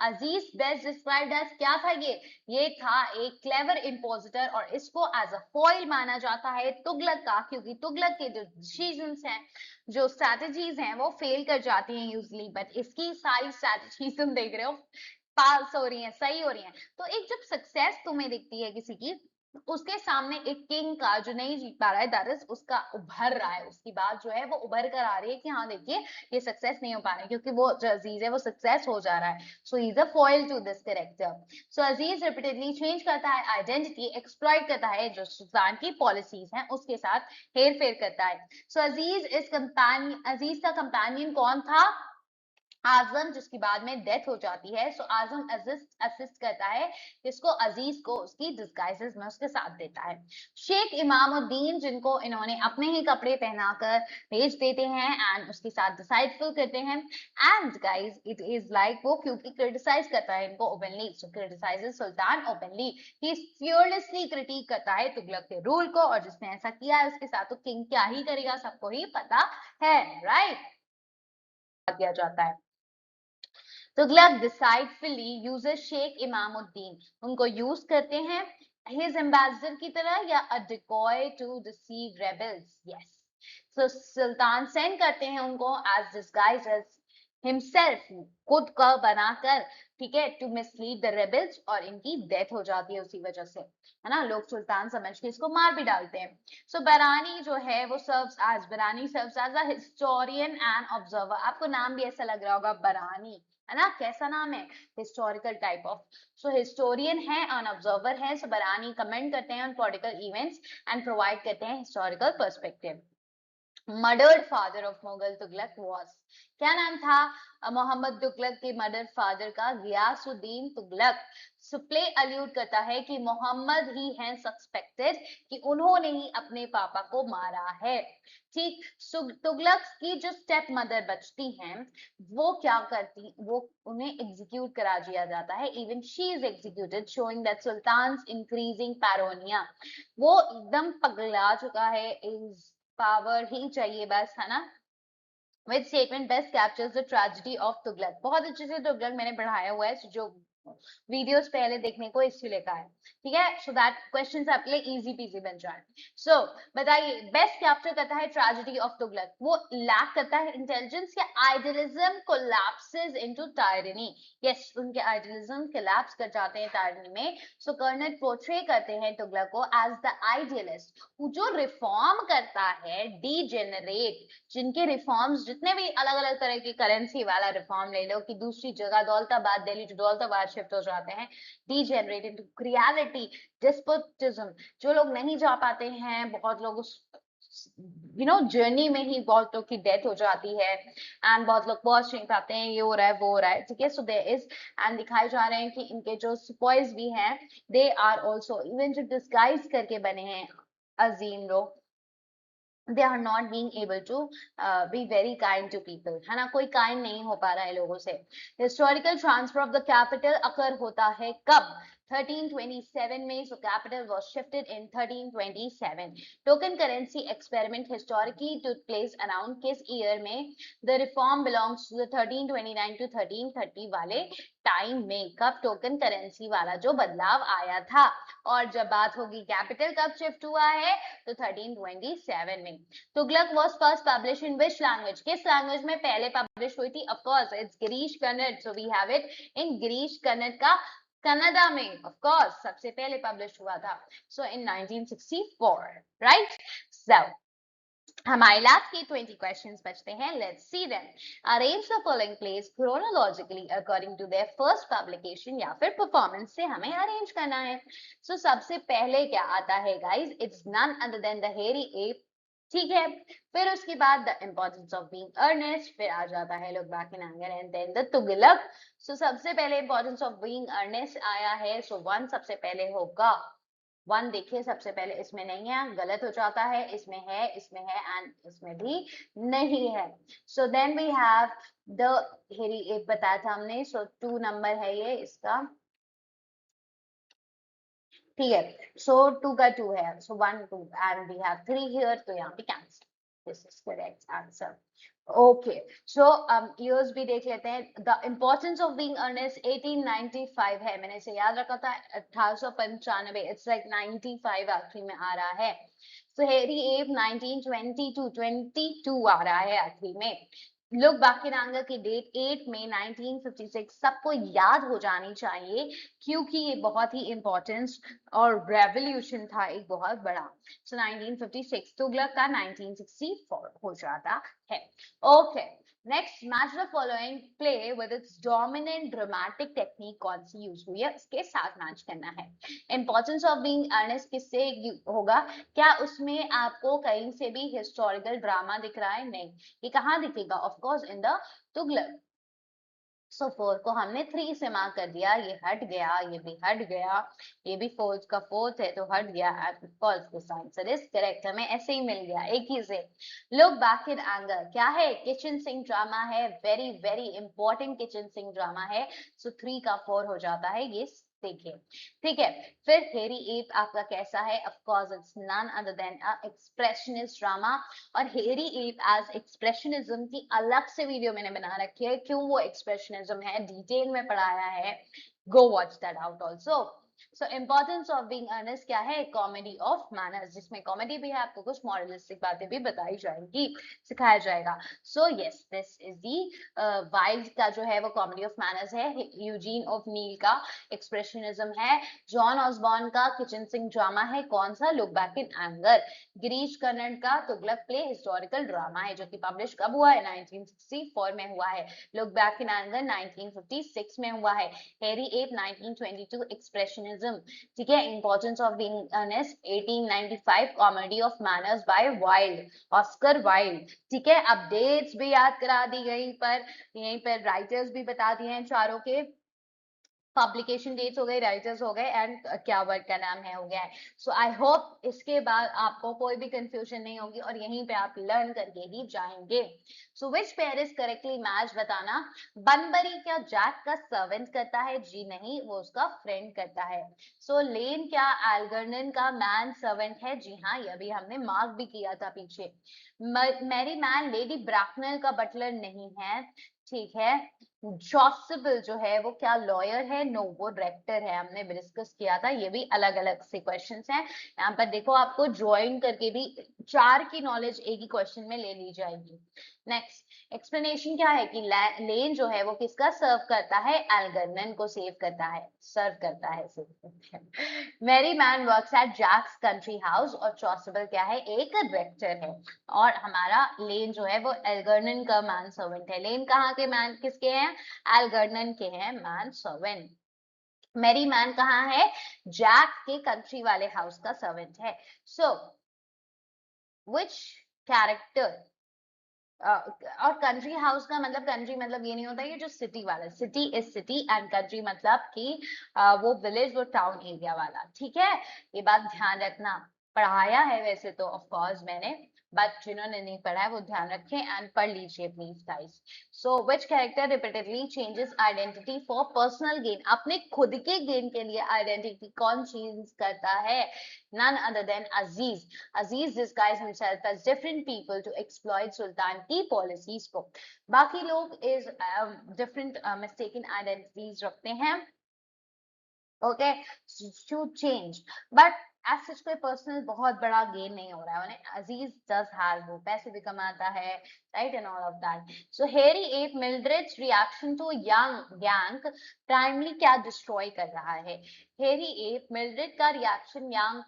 Aziz best described as क्या था ये था एक क्लेवर इंपोजिटर, और इसको एज अ फॉइल माना जाता है तुगलक का, क्योंकि तुगलक के जो डिसीजंस हैं, जो स्ट्रैटेजीज हैं, वो फेल कर जाती हैं यूजली, बट इसकी सारी स्ट्रैटेजीज तुम देख रहे हो पास हो रही है, सही हो रही है। तो एक जब सक्सेस तुम्हें दिखती है किसी की, उसके सामने एक किंग का जो नहीं जीत पा रहा है, दैट इज उसका उभर रहा है, उसकी बात जो है वो उभर कर आ रही है कि हाँ देखिए ये सक्सेस नहीं हो पा रहा है, क्योंकि वो जो अजीज है वो सक्सेस हो जा रहा है। So he is a foil to this character. So Aziz repeatedly change करता है आइडेंटिटी, एक्सप्लॉइट करता है जो सुल्तान की पॉलिसीज हैं उसके साथ हेर फेर करता है। सो अजीज इस कंपेनियन, अजीज का कंपेनियन कौन था? आजम, जिसकी बाद में डेथ हो जाती है। सो आजम असिस्ट करता है जिसको, अजीज को उसकी डिस्गाइजेस में उसके साथ देता है। शेख इमामुद्दीन, जिनको इन्होंने अपने ही कपड़े पहनाकर भेज देते हैं एंड उसके साथ डिसाइडफुल करते हैं। And guys it is like वो क्योंकि क्रिटिसाइज करता है इनको ओपनली, सो क्रिटिसाइजेस सुल्तान ओपनली, ही फियरलेसली क्रिटिक करता है तुगलक के रूल को, और जिसने ऐसा किया है उसके साथ तो किंग क्या ही करेगा सबको ही पता है, राइट? किया जाता है। तुगलक डिसाइडफुली यूजेस शेख इमामुद्दीन, उनको यूज करते हैं हिज एम्बेसडर की तरह या a decoy to deceive rebels. Yes, so सुल्तान सेंड करते हैं उनको एज डिस्गाइज एज हिमसेल्फ, खुद का बनाकर, ठीक है, टू मिसलीड द रेबल्स, और इनकी डेथ हो जाती है उसी वजह से, है ना। लोग सुल्तान समझ के इसको मार भी डालते हैं। सो बरानी जो है वो Barani serves as a historian and observer. आपको नाम भी ऐसा लग रहा होगा बरानी, है ना, कैसा नाम है? Historical type of. So historian है एंड ऑब्जर्वर है। सो बरानी कमेंट करते हैं on political events and provide करते हैं historical perspective. Murdered father of Mughal Tughlaq was, क्या नाम था मोहम्मद तुगलक के मर्डर फादर का? गियासुद्दीन तुगलक। सुप्ले अल्यूड करता है कि मोहम्मद ही हैं सस्पेक्टेड, कि उन्होंने ही अपने पापा को मारा है। ठीक, तुगलक की जो स्टेप मदर बचती हैं वो क्या करती, वो उन्हें एग्जीक्यूट करा दिया जाता है। Even she is executed, showing that sultan's increasing paranoia, वो एकदम पगला चुका है, इज पावर ही चाहिए बस, है ना। Which statement best captures the tragedy of Tughlaq. बहुत अच्छे से तुगलक मैंने पढ़ाया हुआ है, जो वीडियोस पहले देखने को इसलिए कहा है, ठीक है, सो दैट क्वेश्चंस आपके लिए इजी पीजी बन जाए। सो बताइए, बेस्ट कैप्चर करता है ट्रेजेडी ऑफ तुगलक, वो लैक करता है इंटेलिजेंस या idealism collapses into tyranny. Yes, उनके आइडियलिज्म कोलैप्स कर जाते हैं टायरनी में। सो कर्नेट पोर्ट्रे करते हैं तुगलक को एज द आइडियलिस्ट, जो रिफॉर्म करता है, डीजेनरेट, जिनके रिफॉर्म्स जितने भी अलग अलग तरह की, करेंसी वाला रिफॉर्म ले लो कि दूसरी जगह दौलताबाद, दिल्ली टू दौलताबाद शिफ्ट हो जाते हैं, डीजेनरेट इनटू क्रियालिटी, डिस्पोटिज्म, जो लोग नहीं जा पाते हैं, बहुत लोग उस जर्नी में ही बहुत लोग की डेथ हो जाती है एंड बहुत लोग पहुंच नहीं पाते हैं, ये हो रहा है वो हो रहा है, ठीक है। सो देयर इज, एंड दिखाए जा रहे हैं कि इनके जो सिपॉइज भी हैं, दे आर ऑल्सो, इवन जो डिस्गाइज करके बने हैं अजीम लोग, they are not being able to be very kind to people, है ना, कोई kind नहीं हो पा रहा है लोगों से। historical transfer of the capital occur होता है कब? 1327 में। so capital was shifted in 1327. token currency experiment historically took place around किस year में? the reform belongs to the 1329 to 1330 वाले टाइम में। कब टोकन करेंसी वाला जो बदलाव आया था, और जब बात होगी कैपिटल कब शिफ्ट हुआ है, तो 1327 में। Tughlaq was first published in which language? किस लैंग्वेज में पहले पब्लिश हुई थी? of course it's Girish Kannada, so we have it in Girish Kannada का कनाडा में, of course सबसे पहले पब्लिश हुआ था, so in 1964, right? so हमारे लास्ट के 20 क्वेश्चंस बचते हैं, let's see them. Arrange the following plays chronologically according to their first publication, या फिर परफॉर्मेंस से हमें अरेंज करना है। सो सबसे पहले क्या आता है guys? It's none other than the हेरी एप, ठीक है। फिर उसके बाद the importance of being Ernest, फिर आ जाता है look back in anger, and then the Tughlaq. So सबसे पहले इम्पोर्टेंस ऑफ बीइंग अर्नेस्ट आया है, सो वन सबसे पहले होगा। वन देखिए सबसे पहले इसमें नहीं है, गलत हो जाता है, इसमें है, इसमें है एंड इसमें भी नहीं है। So then we have the Hairy एक बताया था हमने, सो 2 नंबर है ये इसका, ठीक है। सो 2 का 2 है, so 1 2 and we have 3 here, तो यहाँ पे cancel, this is correct answer. Okay, so years भी देख लेते हैं। The importance of being Earnest 1895 है, मैंने इसे याद रखा था 1895, इट्स लाइक 95 आखिरी में आ रहा है। सो हेरी एप 1922 22 आ रहा है आखिरी में। लुक बैक इन एंगर की डेट 8 मई 1956 सबको याद हो जानी चाहिए, क्योंकि ये बहुत ही इंपॉर्टेंट और रेवोल्यूशन था एक बहुत बड़ा। सो 1956 तुगलक का 1964 हो जाता है। Okay, next, match the following play with its dominant dramatic technique कौन सी यूज हुई है, उसके साथ मैच करना है। इंपॉर्टेंस ऑफ बीइंग अर्नेस्ट किससे होगा, क्या उसमें आपको कहीं से भी हिस्टोरिकल ड्रामा दिख रहा है? नहीं। ये कहाँ दिखेगा? Of course in the Tughlaq. So 4 को हमने 3 से मार्क कर दिया, ये हट गया, ये भी हट गया, ये भी 4 का 4th है तो हट गया। Of course this answer is correct, हमें ऐसे ही मिल गया एक ही से। लुक बैक इन एंगर क्या है? किचन सिंक ड्रामा है, very very important kitchen sink drama है। सो 3 का 4 हो जाता है, ये देखिए। ठीक है, फिर हेरी एप आपका कैसा है? Of course it's none other than a expressionist drama. और हेरी एप एज एक्सप्रेशनिज्म की अलग से वीडियो मैंने बना रखी है, क्यों वो एक्सप्रेशनिज्म है डिटेल में पढ़ाया है, go watch that out also. So Importance of being Earnest क्या है? कॉमेडी ऑफ मैनर्स, जिसमें कॉमेडी भी है, आपको कुछ मॉरलिस्टिक बातें भी बताई जाएंगी, सिखाया जाएगा। So yes, this is the wild का जो है वो कॉमेडी ऑफ मैनर्स है, यूजीन ऑफ नील का एक्सप्रेशनिज्म है, जॉन ऑसबॉर्न का किचन सिंक ड्रामा है, कौन सा? Look back in anger, Girish Karnad का तुगलक प्ले हिस्टोरिकल ड्रामा है, जो कि पब्लिश कब हुआ है? 1964 में हुआ है। लुक बैक इन एंगर 1956 में हुआ है। हेरी एप 1922 एक्सप्रेशनिज्म, ठीक है। Importance of being Earnest 1895 comedy of manners by Wilde, Oscar Wilde, ठीक है। अपडेट्स भी याद करा दी गई, पर यहीं पर राइटर्स भी बता दिए हैं चारों के, पब्लिकेशन डेट्स हो गए, राइटर्स हो गए, एंड क्या वर्ड का नाम है हो गया है। सो आई होप इसके बाद आपको कोई भी कंफ्यूजन नहीं होगी और यहीं पे आप लर्न करके ही जाएंगे। So which pair is correctly match बताना। बनबरी क्या जैक का सर्वेंट करता है? जी नहीं, वो उसका फ्रेंड करता है। सो लेन क्या एल्गर्नन का मैन सर्वेंट है? जी हाँ, ये भी हमने मार्क भी किया था पीछे। मैरी मैन लेडी ब्रैकनल का बटलर नहीं है, ठीक है। जॉसिबल जो है वो क्या लॉयर है? नो, वो डायरेक्टर है, हमने डिस्कस किया था, ये भी अलग अलग से क्वेश्चंस हैं। यहाँ पर देखो, आपको ज्वाइन करके भी 4 की नॉलेज एक ही क्वेश्चन में ले ली जाएगी। नेक्स्ट एक्सप्लेनेशन क्या है कि लेन जो है वो किसका सर्व करता है? एल्गर्नन को सेव करता है, सर्व करता है, Merriman works at Jack's country house, और चॉसिबल क्या है? एक डायरेक्टर है। और हमारा लेन जो है वो एल्गर्नन का मैन सर्वेंट है। लेन कहाँ के मैन किसके हैं? एल्गर्नन के हैं मैन सर्वेंट। मैरी मैन कहाँ है? जैक के कंट्री वाले हाउस का सर्वेंट है। सो विच कैरेक्टर, और कंट्री हाउस का मतलब, कंट्री मतलब ये नहीं होता, ये जो सिटी वाला, city is city and country मतलब कि वो विलेज, वो टाउन एरिया वाला, ठीक है। ये बात ध्यान रखना, पढ़ाया है वैसे तो ऑफ कोर्स मैंने, बट जिन्होंने नहीं पढ़ा है वो ध्यान रखें एंड पढ़ लीजिए please guys. So which character repeatedly changes identity for personal gain, अपने खुद के गेन के लिए आइडेंटिटी कौन चेंज करता है? none other than Aziz. Aziz disguised himself as different people to exploit Sultan की policies को। बाकी लोग is different mistaken identities रखते हैं, okay, to change, but as such कोई पर्सनल बहुत बड़ा गेन नहीं हो रहा है उन्हें। अजीज डज हैव, वो पैसे भी कमाता है, right, and all of that. So Hairy Ape Mildred's reaction to Yank gang primarily क्या डिस्ट्रॉय कर रहा है? हेरी एप मिल्ड्रेड का रिएक्शन यंग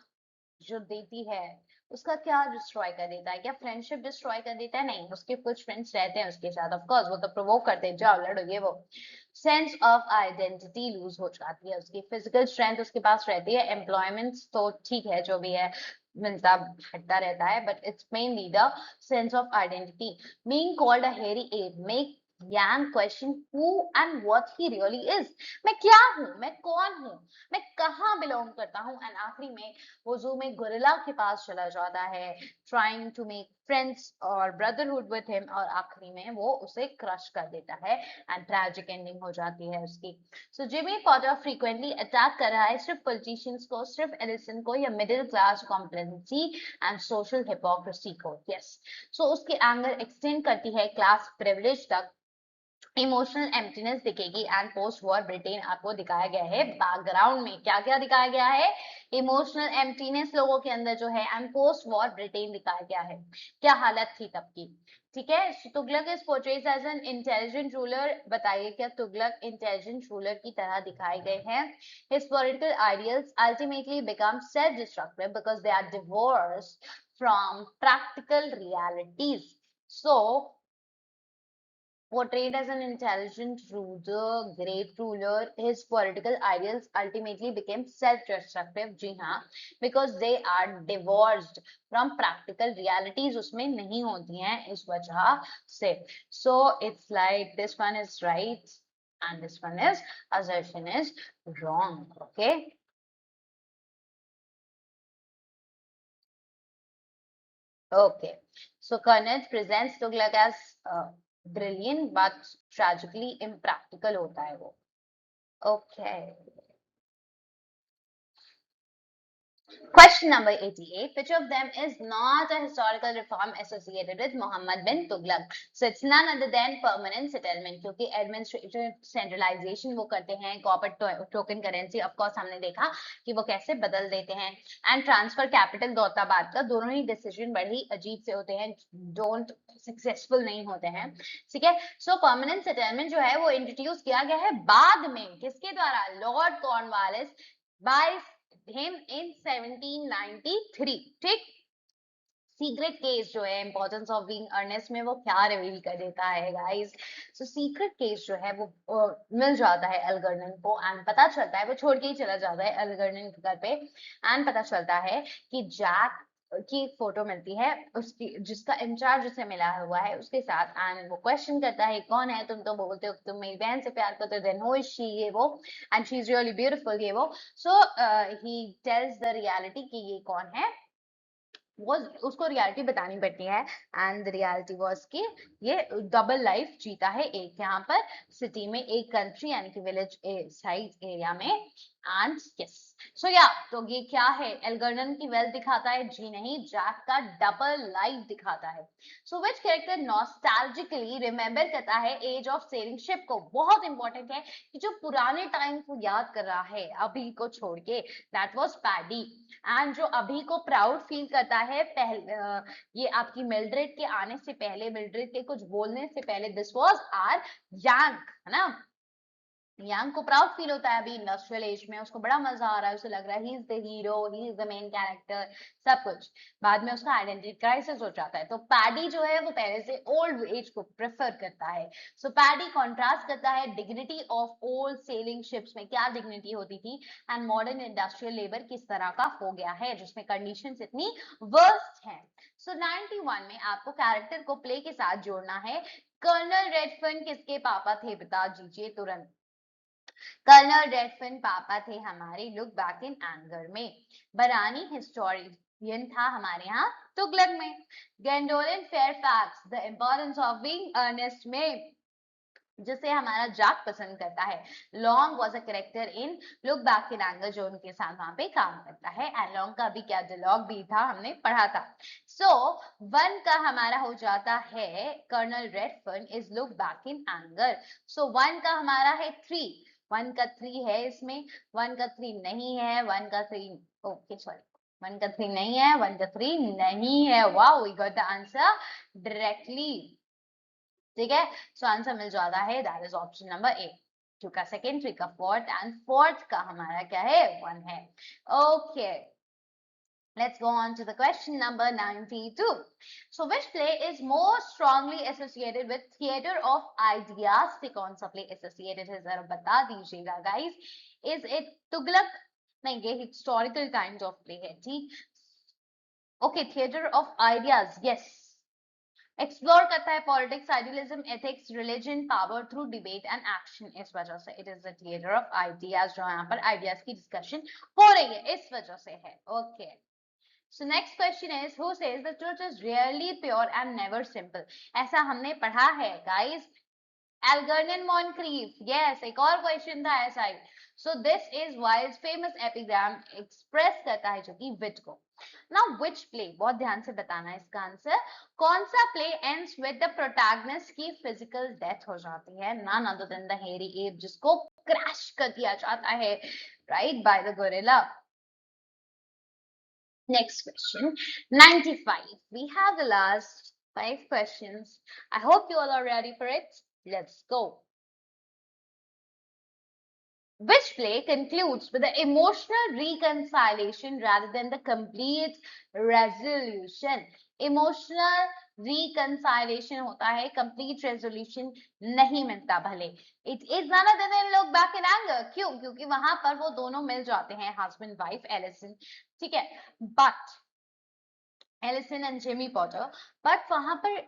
जो देती है उसका क्या डिस्ट्रॉय कर देता है? क्या फ्रेंडशिप डिस्ट्रॉय कर देता है? नहीं, उसके कुछ फ्रेंड्स रहते हैं उसके साथ, ऑफ कोर्स वो तो प्रोवोक करते हैं, जाओ लड़ो ये वो। सेंस ऑफ आइडेंटिटी लूज हो जाती है उसकी, फिजिकल स्ट्रेंथ उसके पास रहती है, एम्प्लॉयमेंट तो ठीक है जो भी है, मतलब हटता रहता है, but it's mainly the sense of identity. Being called a Hairy Ape make Yang question who and what he really is. मैं क्या हूँ, मैं कौन हूँ, मैं कहाँ बिलोंग करता हूँ, एंड आखिरी में वो जू में गोरिल्ला के पास चला जाता है, ट्राइंग टू मेक फ्रेंड्स और ब्रदरहुड विद हिम, और आखिरी में वो उसे क्रश कर देता है एंड ट्रैजिक एंडिंग हो जाती है उसकी। सो जिमी पॉटर फ्रीक्वेंटली अटैक कर रहा है सिर्फ पॉलिटिशियंस को, सिर्फ एडिसन को, या middle class complexity and social hypocrisy को? यस। सो उसकी एंगर एक्सटेंड करती है क्लास प्रिविलेज तक, इमोशनल एम्प्टीनेस दिखेगी, एंड पोस्ट वॉर ब्रिटेन आपको दिखाया गया है बैकग्राउंड में, क्या क्या दिखाया गया है? इमोशनल एम्प्टीनेस लोगों के अंदर जो है, एंड पोस्ट वॉर ब्रिटेन दिखाया गया है। क्या हालत थी तब की? ठीक है, Tughlaq is portrayed as an intelligent ruler. बताइए क्या तुगलक इंटेलिजेंट रूलर की तरह दिखाए गए हैं? His political ideals ultimately become self-destructive because they are divorced from practical realities. So portrayed as an intelligent ruler, great ruler, his political ideals ultimately became self-destructive. जी हाँ, because they are divorced from practical realities. उसमें नहीं होती हैं इस वजह से. So it's like this one is right and this one is assertion is wrong. Okay. Okay. So Karnat presents Tughlaq as brilliant but tragically impractical होता है वो. Okay. Question number 88. Which of them is not a historical reform associated with Muhammad bin Tughlaq? So it's none other than permanent settlement, क्योंकि administrative centralization वो करते हैं, copper token currency of course हमने देखा कि वो कैसे बदल देते हैं, and transfer capital दौलताबाद का. दोनों ही decision बड़े ही अजीब से होते हैं, don't successful नहीं होते हैं. ठीक है. So permanent settlement जो है वो introduce किया गया है बाद में, किसके द्वारा? Lord Cornwallis by him in 1793. ठीक. सीक्रेट केस जो है इंपॉर्टेंस ऑफ बीइंग अर्नेस्ट में वो क्या रिवील कर देता है गाइस? सो सीक्रेट केस जो है वो मिल जाता है एल्गर्नन को एंड पता चलता है, वो छोड़ के ही चला जाता है एल्गर्नन के घर पे, एंड पता चलता है कि जैक की एक फोटो मिलती है उसकी, जिसका इंचार्ज उसे मिला हुआ है उसके साथ, एंड वो क्वेश्चन करता है कौन है तुम, तो बोलते हो तुम मेरी बहन से प्यार करते हो, देन हु इज शी, ये वो, and she is really beautiful, ये वो. सो ही टेल्स द रियलिटी कि ये कौन है, वो उसको रियलिटी बतानी पड़ती है, एंड द रियलिटी वाज कि ये डबल लाइफ जीता है, एक यहाँ पर सिटी में, एक कंट्री यानी कि विलेज साइड एरिया में, एंड यस. सो या तो ये क्या है, एल्गर्नन की वेल्थ दिखाता है? जी नहीं, जैक का डबल लाइफ दिखाता है. सो विच कैरेक्टर नॉस्टैल्जिकली रिमेंबर करता है एज ऑफ सेलिंग शिप को? बहुत इंपॉर्टेंट है कि जो पुराने टाइम को याद कर रहा है अभी को छोड़ के, दैट वाज पैडी. एंड जो अभी को प्राउड फील करता है पहले, ये आपकी मिल्ड्रेड के आने से पहले, मिल्ड्रेड के कुछ बोलने से पहले, दिस वाज आर यांग, है ना. यांग को प्राउड फील होता है अभी इंडस्ट्रियल एज में, उसको बड़ा मजा आ रहा है, उसे लग रहा है he is the hero, he is the main character, सब कुछ. बाद में उसका आइडेंटिटी क्राइसिस हो जाता है. तो पैडी जो है वो पहले से ओल्ड एज को प्रेफर करता है. सो पैडी कॉन्ट्रास्ट करता है dignity of old selling ships में, क्या डिग्निटी होती थी, एंड मॉडर्न इंडस्ट्रियल लेबर किस तरह का हो गया है, जिसमें कंडीशंस इतनी वर्स्ट हैं. सो 91 में आपको कैरेक्टर को प्ले के साथ जोड़ना है. कर्नल रेडफर्न किसके पापा थे, बता दीजिए तुरंत. कर्नल रेडफिन पापा थे हमारे लुक बैक इन एंगर में. बरानी हिस्टोरियन था हमारे यहाँ तुगलक में. Gwendolen Fairfax the importance of being Ernest में, जिसे हमारा जैक पसंद करता है. Long was a character in look back in anger, जो उनके साथ वहां पे काम करता है, एंड लॉन्ग का भी क्या डायलॉग भी था, हमने पढ़ा था. सो वन का हमारा हो जाता है Colonel Redfern is Look back in Anger. So one का हमारा है 3. वन का 3 है इसमें, वन का 3 नहीं है, वन का 3 ओके सॉरी, वन का 3 नहीं है, वन का 3 नहीं है. Wow, we got the answer directly. ठीक है. सो आंसर मिल जाता है, that is option number A. Two का सेकेंड, थ्री का फोर्थ, एंड फोर्थ का हमारा क्या है, 1 है. Okay. Let's go on to the question number 92. So which play is more strongly associated with theater of ideas? से कौन सा play associated है, जरा बता दीजिएगा guys. Is it Tughlaq? नहीं, ये historical kind of play है. ठीक. Okay, theater of ideas. Yes. Explore करता है politics, idealism, ethics, religion, power through debate and action. इस वजह से it is the theatre of ideas, जो यहाँ पर आइडियाज की डिस्कशन हो रही है, इस वजह से है. Okay. So next question is, who says the truth is rarely pure and never simple? ऐसा हमने पढ़ा है guys. Algernon Moncrief. Yes, एक और क्वेश्चन था ऐसा ही. So this is Wilde's famous epigram express करता है जो कि wit को. Now which play, बहुत ध्यान से बताना है इसका आंसर. कौन सा play ends with the protagonist की physical death हो जाती है? None other than the hairy ape, जिसको crash कर दिया जाता है right by the gorilla. Next question, 95. We have the last 5 questions. I hope you all are ready for it. Let's go. Which play concludes with the emotional reconciliation rather than the complete resolution? Emotional reconciliation होता है, complete resolution नहीं मिलता भले. It is none other than look back in anger. क्यों? क्योंकि वहां पर वो दोनों मिल जाते हैं, husband wife एलिसन, ठीक है, but Alison and Jimmy Porter, but वहां पर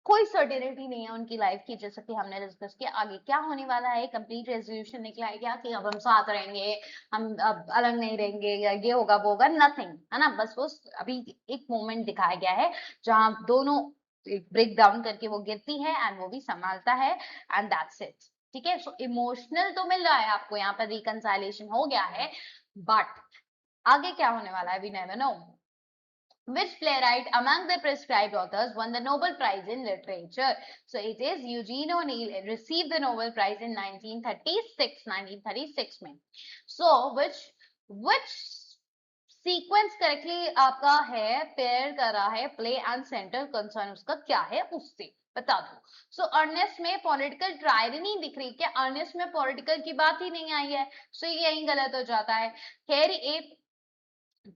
कोई सर्टेनिटी नहीं है उनकी लाइफ की, जैसा कि हमने डिस्कस किया. आगे क्या होने वाला है, कंप्लीट रेजोल्यूशन निकला है क्या कि अब हम साथ रहेंगे, हम अब अलग नहीं रहेंगे, या ये होगा वो होगा, नथिंग है ना. बस वो अभी एक मोमेंट दिखाया गया है जहां दोनों ब्रेक डाउन करके वो गिरती है एंड वो भी संभालता है, एंड दैट्स इट. ठीक है, सो इमोशनल तो मिल रहा है आपको यहाँ पर, रिकंसाइलेशन हो गया है, बट आगे क्या होने वाला है we never know. Which playwright among the prescribed authors won the Nobel Prize in Literature? So it is Eugene O'Neill. It received the Nobel Prize in 1936 में. So which sequence correctly आपका है, pair कर रहा है play and center concern उसका क्या है उससे बता दो. So अर्नेस्ट में पॉलिटिकल ट्रायरनी दिख रही है क्या? अर्नेस्ट में पॉलिटिकल की बात ही नहीं आई है, so यही गलत हो जाता है. हैरी एप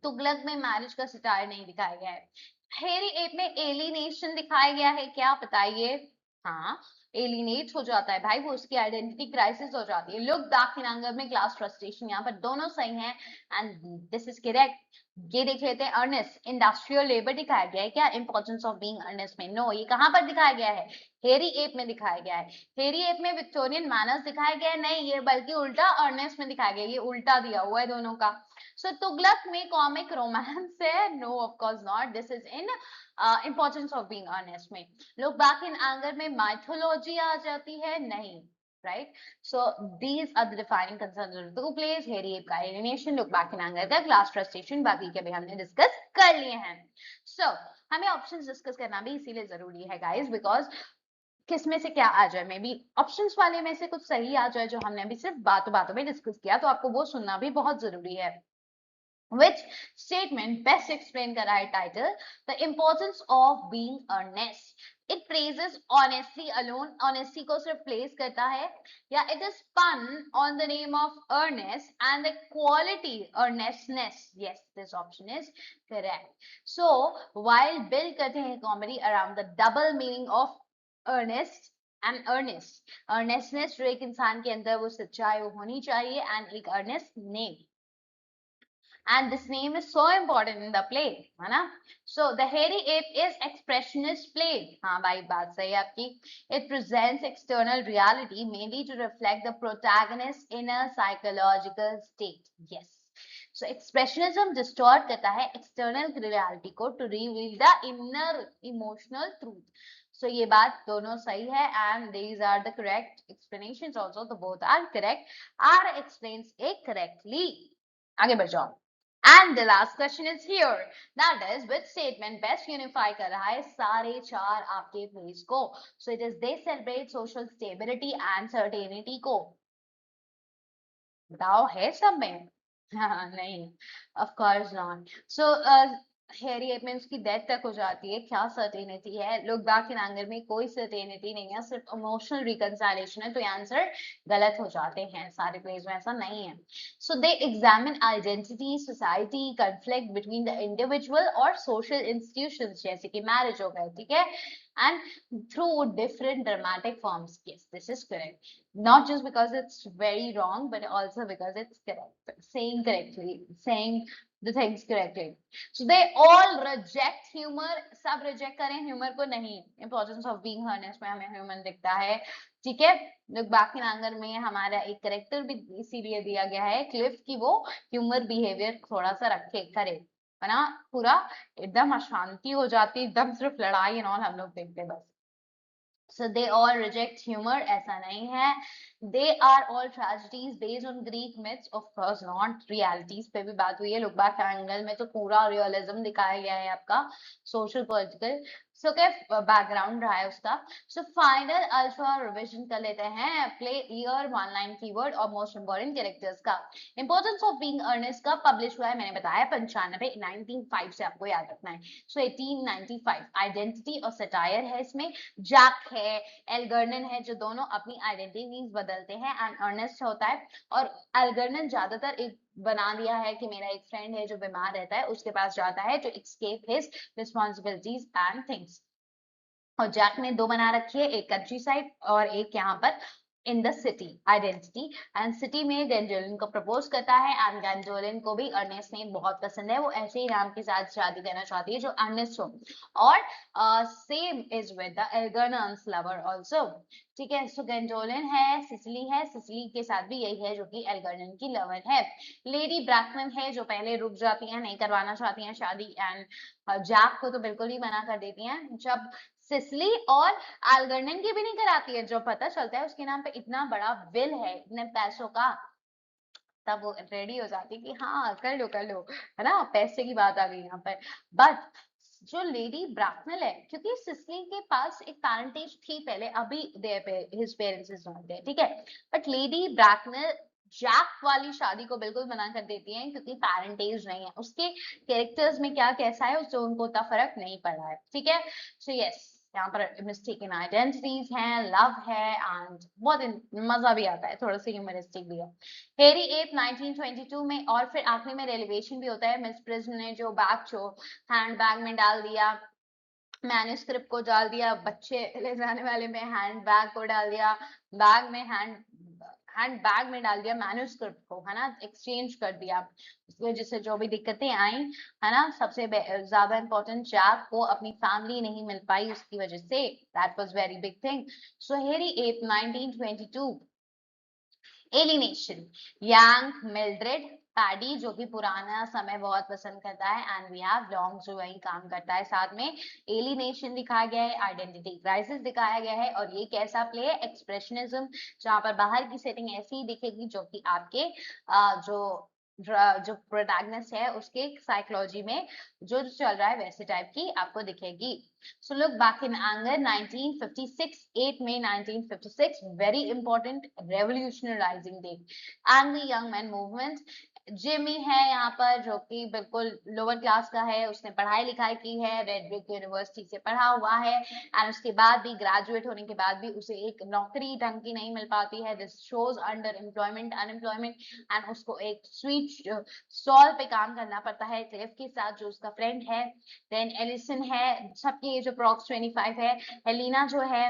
तुगलक में मैरिज का सितार नहीं दिखाया गया है. हैरी एप में एलिनेशन दिखाया गया है क्या, बताइए. हाँ, एलिनेट हो जाता है भाई, वो उसकी आइडेंटिटी क्राइसिस हो जाती है. लुक बैक इन एंगर में क्लास फ्रस्ट्रेशन, यहाँ पर दोनों सही हैं एंड दिस इज करेक्ट. ये देख लेते हैं, अर्नेस्ट इंडस्ट्रियल लेबर दिखाया गया है क्या, इंपॉर्टेंस ऑफ बीइंग अर्नेस्ट में? नो, ये कहाँ पर दिखाया गया है, हेरी एप में दिखाया गया है. हेरी एप में विक्टोरियन मैनर्स दिखाया गया है, नहीं ये बल्कि उल्टा अर्नेस्ट में दिखाया गया है, ये उल्टा दिया हुआ है दोनों का. So तुगलक में कॉमिक रोमांस है? No, of course not. This is in importance of being honest में. Look back in anger में mythology आ जाती है? नहीं, right? So these are the defining concerns of the two plays. Harry Ape का alienation, look back in anger का class frustration, बाकी के भी हमने डिस्कस कर लिए हैं. So हमें ऑप्शंस डिस्कस करना भी इसीलिए जरूरी है guys, because किस में से क्या आ जाए, मे बी ऑप्शंस वाले में से कुछ सही आ जाए जो हमने अभी सिर्फ बातों में डिस्कस किया, तो आपको वो सुनना भी बहुत जरूरी है. Which statement best explain कर रहा है title? The importance of being earnest. It praises honesty alone. Honesty को सिर्फ place करता है, या it is spun on the name of earnest and the quality earnestness. Yes, this option is correct. So while build करते हैं comedy around the double meaning of earnest and earnest. Earnestness जो एक इंसान के अंदर वो सच्चाई होनी चाहिए, and एक earnest name. And this name is so important in the play, है ना? So the hairy ape is expressionist play. हाँ भाई, बात सही है आपकी. It presents external reality mainly to reflect the protagonist's inner psychological state. Yes. So expressionism distort करता है external reality को to reveal the inner emotional truth. So ये बात दोनों सही है and these are the correct explanations also. तो both are correct. R explains it correctly. आगे बढ़ जाओ. And the last question is here. That is, which statement best unify कर रहा है सारे चार आपके plays को? So it is they celebrate social stability and certainty को. बताओ है सब में? हाँ, नहीं, of course not. So Harry app में उसकी डेथ तक हो जाती है, क्या सर्टेनिटी है? लुक बैक इन एंगर में कोई सर्टेनिटी नहीं है, सिर्फ इमोशनल रिकंसाइलेशन है, तो ये आंसर गलत हो जाते हैं. सारे प्लेस में ऐसा नहीं है. So they examine identity, society, conflict between the individual और सोशल इंस्टीट्यूशंस, जैसे कि मैरिज हो गए, ठीक है, and through different dramatic forms. Yes, this is correct. Not just because it's very wrong, but also because it's correct. Saying correctly, saying the things correctly. So they all reject humor. सब reject करें humor को नहीं. Importance of being honest में हमें humor दिखता है, ठीक है. Look back in anger में हमारा एक करेक्टर भी इसीलिए दिया गया है क्लिफ की, वो humor behavior थोड़ा सा रखे करे, है ना. पूरा एकदम अशांति हो जाती, एकदम सिर्फ लड़ाई एंड ऑल हम लोग देखते बस. So they all reject humor, ऐसा नहीं है. They are all tragedies based on Greek myths, of course not. Realities पे भी बात हुई है. Look back angle में तो पूरा realism दिखाया गया है आपका, social political. सो क्या बैकग्राउंड रहा है उसका। सो फाइनल अल्फा रिविजन कर लेते हैं। Play year, one line keyword और मोस्ट इंपोर्टेंट कैरेक्टर्स का। इंपॉर्टेंस ऑफ बीइंग अर्नेस्ट कब पब्लिश हुआ है मैंने बताया 95, 1905 से आपको याद रखना है। सो 1895। आइडेंटिटी और सटायर है इसमें। जैक है, एल्गर्नन है, जो दोनों अपनी आइडेंटिटीज बदलते हैं एंड अर्नेस्ट होता है। और एल्गर्नन ज्यादातर एक बना दिया है कि मेरा एक फ्रेंड है जो बीमार रहता है, उसके पास जाता है to escape his responsibilities and things. और जैक ने दो बना रखी है, एक कंट्री साइड और एक यहाँ पर in the city. Identity and city में गैंडोलिन को प्रपोज करता है एंड गैंडोलिन को भी अर्नेस्ट ने बहुत पसंद है। वो ऐसे ही नाम के साथ शादी करना चाहती है जो अर्नेस्ट हो। और same is with the Algernon's lover also. ठीक है, सो गैंडोलिन है, सिसिली है, सिसिली के साथ भी यही है जो कि एल्गर्नन की लवर है। लेडी ब्रैकमन है जो पहले रुक जाती है, नहीं करवाना चाहती है शादी एंड जैक को तो बिल्कुल ही मना कर देती हैं। जब सिसली और एल्गर्नन की भी नहीं कराती है, जो पता चलता है उसके नाम पे इतना बड़ा बिल है इतने पैसों का, तब वो रेडी हो जाती है कि हाँ कर लो, है ना, पैसे की बात आ गई यहाँ पर। बट जो लेडी ब्रैकनल है, क्योंकि सिसली के पास एक पैरेंटेज थी पहले, अभी his parents is not there, ठीक है, बट लेडी ब्रैकनल जैक वाली शादी को बिल्कुल मना कर देती है क्योंकि पैरेंटेज नहीं है। उसके कैरेक्टर्स में क्या कैसा है उससे उनको उतना फर्क नहीं पड़ा है। ठीक है, सो यस, यहाँ पर मिस्टेकन आइडेंटिटीज हैं, लव है एंड बहुत मजा भी आता है, थोड़ा सा ह्यूमरिस्टिक भी है। हेरी एप 1922 में। और फिर आखिरी में रेलिवेशन भी होता है। मिस प्रिज्म ने जो बैग जो हैंड बैग में डाल दिया, मैन्युस्क्रिप्ट को डाल दिया, बच्चे ले जाने वाले में हैंड बैग को डाल दिया, बैग में हैंड बैग में डाल दिया मैन्युस्क्रिप्ट को, है ना, एक्सचेंज कर दिया। उसकी वजह से जो भी दिक्कतें आई, है ना, सबसे ज्यादा इंपॉर्टेंट जैक को अपनी फैमिली नहीं मिल पाई उसकी वजह से, that was very big thing. So Hairy Ape 1922। Alienation, Yank, Mildred, Paddy जो कि पुराना समय बहुत पसंद करता है एंड वी हैव लॉन्ग जो वही काम करता है साथ में। एलिनेशन दिखाया गया है, आइडेंटिटी क्राइसिस दिखाया गया है, और ये कैसा प्ले है, एक्सप्रेशनिज्म, जहां पर बाहर की सेटिंग ऐसी ही दिखेगी जो कि आपके जो प्रोटैगनिस्ट है उसके साइकोलॉजी में जो चल रहा है वैसे टाइप की आपको दिखेगी। So look back in anger 1956, 8 May 1956, very important revolutionizing date. Angry young man movement. Jimmy है यहाँ पर जो कि बिल्कुल लोअर क्लास का है, उसने पढ़ाई लिखाई की है, रेड ब्रिक यूनिवर्सिटी से पढ़ा हुआ है एंड उसके बाद भी ग्रेजुएट होने के बाद भी उसे एक नौकरी ढंग की नहीं मिल पाती है। This shows under employment, unemployment and उसको एक स्वीट स्टॉल पे काम करना पड़ता है क्लिफ के साथ जो उसका फ्रेंड है। देन एलिसन है, सबकी एज अप्रॉक्स 25 है। हेलिना जो है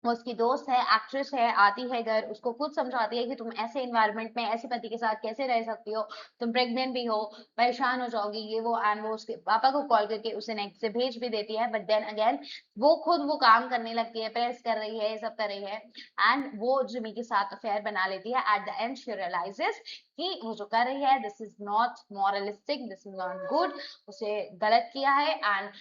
वो उसकी दोस्त है, एक्ट्रेस है, आती है घर, उसको खुद समझाती है कि तुम ऐसे इन्वायरमेंट में ऐसे पति के साथ कैसे रह सकती हो, तुम प्रेग्नेंट भी हो, परेशान हो जाओगी, ये वो एंड वो उसके पापा को कॉल करके उसे नेक्स्ट से भेज भी देती है। बट देन अगेन वो खुद वो काम करने लगती है, प्रेस कर रही है, ये सब कर रही है एंड वो जिमी के साथ अफेयर बना लेती है। At the end she realises कि वो जो कर रही है this is not moralistic, this is not good, उसे गलत किया है। एंड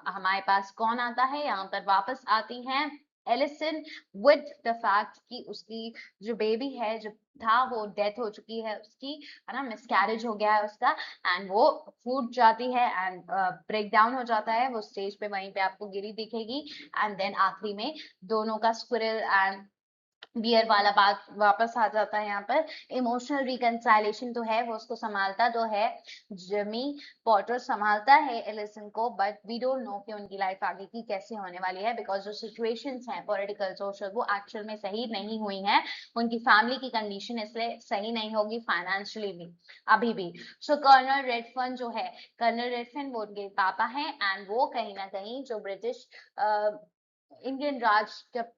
हमारे पास कौन आता है यहाँ पर, वापस आती है एलिसन विद द फैक्ट कि उसकी जो बेबी है जो था वो डेथ हो चुकी है उसकी, है ना, मिसकैरेज हो गया है उसका एंड वो फूट जाती है एंड ब्रेक डाउन हो जाता है वो स्टेज पे, वहीं पे आपको गिरी दिखेगी। एंड देन आखिरी में दोनों का स्क्विरल एंड बियर वाला बात वापस आ जाता है यहाँ पर। इमोशनल रिकंसाइलेशन तो है, वो उसको संभालता तो है, जिमी पॉटर संभालता है एलिसन को, बट वी डोंट नो कि उनकी लाइफ आगे की कैसे होने वाली है बिकॉज जो सिचुएशंस हैं पॉलिटिकल सोशल वो एक्चुअल में सही नहीं हुई हैं। उनकी फैमिली की कंडीशन इसलिए सही नहीं होगी फाइनेंशियली भी अभी भी। सो कर्नल रेडफर्न जो है, कर्नल रेडफर्न वो उनके पापा हैं एंड वो कहीं ना कहीं जो ब्रिटिश इंडियन राज जब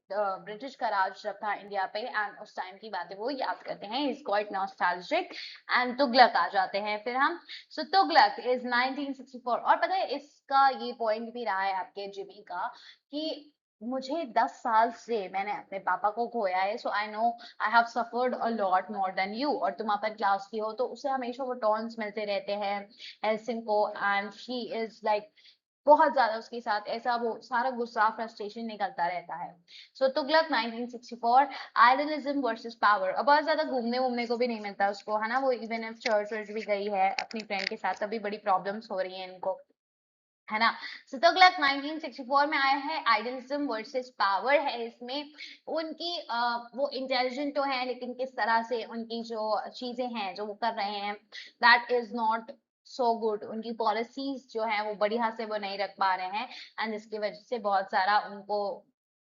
ब्रिटिश का राज जब था इंडिया पे एंड उस टाइम की बातें वो याद करते हैं, is quite nostalgic. And Tughlaq आ जाते हैं फिर हम। So Tughlaq is 1964। और पता है इसका ये पॉइंट भी रहा है आपके जिमी का कि मुझे 10 साल से मैंने अपने पापा को खोया है, so I know I have suffered a lot more than you. और तुम अपर क्लास की हो तो उसे हमेशा वो टॉन्ट्स मिलते रहते हैं एल्सिन को एंड शी इज लाइक बहुत ज्यादा उसके साथ ऐसा वो सारा गुस्सा फ्रस्ट्रेशन निकलता रहता है। सो तुगलक 1964। Idealism versus power. अब बहुत ज्यादा घूमने वूमने को भी नहीं मिलता उसको, है ना, वो इवन चर्च वर्च भी गई है अपनी फ्रेंड के साथ, तभी बड़ी प्रॉब्लम्स हो रही है इनको। है ना। सो तुगलक 1964 में आया है, आइडियलिज्म वर्सेस पावर है इसमें। उनकी वो इंटेलिजेंट तो है, लेकिन किस तरह से उनकी जो चीजें हैं जो वो कर रहे हैं, that is not so good. उनकी पॉलिसीज जो है वो बढ़िया से वो नहीं रख पा रहे हैं, एंड इसकी वजह से बहुत सारा उनको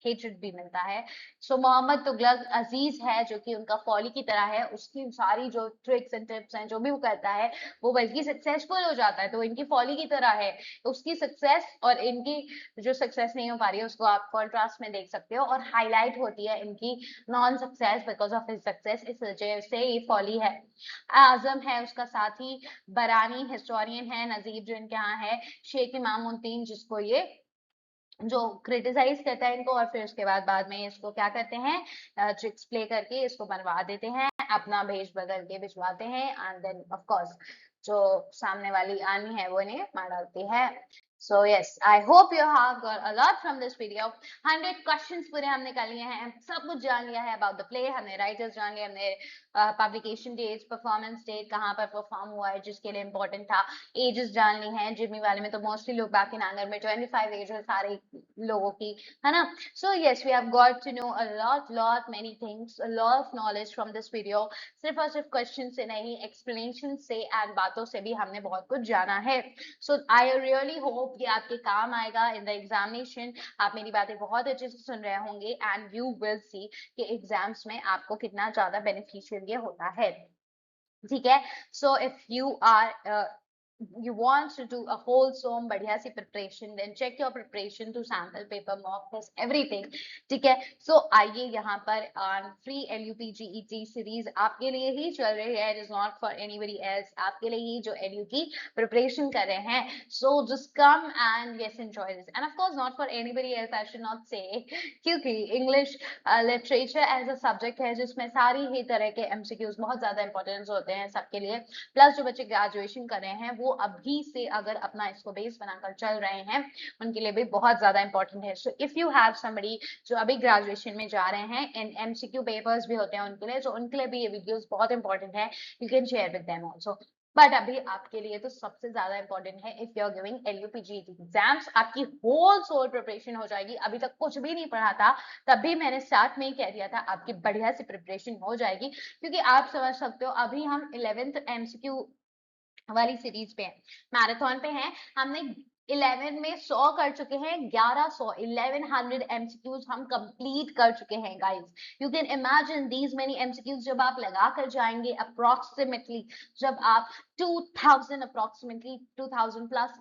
हेट्रेड भी मिलता है। सो मोहम्मद तुगलक अजीज है जो कि उनका फॉली की तरह है, उसकी सारी जो ट्रिक्स एंड टिप्स हैं जो भी वो करता है वो बल्कि सक्सेसफुल हो जाता है, तो इनकी फॉली की तरह है। उसकी सक्सेस और इनकी जो सक्सेस नहीं हो पा रही है उसको आप कॉन्ट्रास्ट में देख सकते हो, और हाईलाइट होती है इनकी non success because of his success, इस वजह से ये फॉली है। आजम है उसका साथी, बरानी हिस्टोरियन है, नजीब जो इनके यहाँ है, शेख इमामुद्दीन जिसको ये जो क्रिटिसाइज करता है इनको, और फिर उसके बाद में इसको क्या करते हैं, ट्रिक्स प्ले करके इसको बनवा देते हैं, अपना भेष बदल के भिजवाते हैं, एंड देन ऑफ कोर्स जो सामने वाली आनी है वो इन्हें मार डालती है। So yes, I hope you have got a lot from this video. 100 questions पूरे हमने कर लिए हैं, सब कुछ जान लिया है about the play, हमने राइटर्स जान लिया, हमने पब्लिकेशन डेट्स, परफॉर्मेंस डेट, कहाँ पर परफॉर्म हुआ है जिसके लिए इम्पोर्टेंट था, एजेस जान ली हैं। जिम्मी वाले में तो मोस्टली लोग बैक इन एंगर में 25 एज है सारे लोगों की, है ना। So yes, we have got to know a lot many things, a lot of knowledge from this video. सिर्फ और सिर्फ क्वेश्चन से नहीं, एक्सप्लेनेशन से एंड बातों से भी हमने बहुत कुछ जाना है। सो आई रियली होप ये आपके काम आएगा इन द एग्जामिनेशन। आप मेरी बातें बहुत अच्छे से सुन रहे होंगे, एंड यू विल सी कि एग्जाम्स में आपको कितना ज्यादा बेनिफिशियल ये होता है, ठीक है। So if you are you want to do a wholesome बढ़िया सी preparation, then check your preparation to sample paper, mock test, everything, ठीक है। सो आइए यहाँ पर free LUP GET series आपके लिए ही चल रही है, it is not for anybody else, आपके लिए ही जो LU की preparation कर रहे हैं। So just come and yes enjoy this, and of course not for anybody else I should not say, क्योंकि English literature as a subject है जिसमें सारी ही तरह के MCQs बहुत ज्यादा इंपॉर्टेंस होते हैं सबके लिए। प्लस जो बच्चे ग्रेजुएशन कर रहे हैं वो अभी से अगर अपना इसको बेस बनाकर चल रहे हैं उनके लिए भी बहुत ज्यादा इंपॉर्टेंट है। So if you have somebody जो अभी ग्रेजुएशन में जा रहे हैं, एंड एमसीक्यू पेपर्स भी होते हैं उनके लिए, तो उनके लिए भी ये वीडियोस बहुत इंपॉर्टेंट है, you can share with them also. But अभी आपके लिए तो सबसे ज्यादा इंपॉर्टेंट है, if you are giving LUPGT exams, आपकी होल सोल प्रिपरेशन हो जाएगी। अभी तक कुछ भी नहीं पढ़ा था, तब भी मैंने स्टार्ट में ही कह दिया था आपकी बढ़िया सी प्रिपरेशन हो जाएगी, क्योंकि आप समझ सकते हो अभी हम 11th MCQ वाली सीरीज पे हैं, मैराथन पे हैं। हमने 11 में 100 कर चुके हैं, 1100 MCQs हम कंप्लीट कर चुके हैं guys. You can imagine these many MCQs जब आप लगा कर जाएंगे, अप्रोक्सीमेटली जब आप 2000 अप्रोक्सीमेटली 2000 प्लस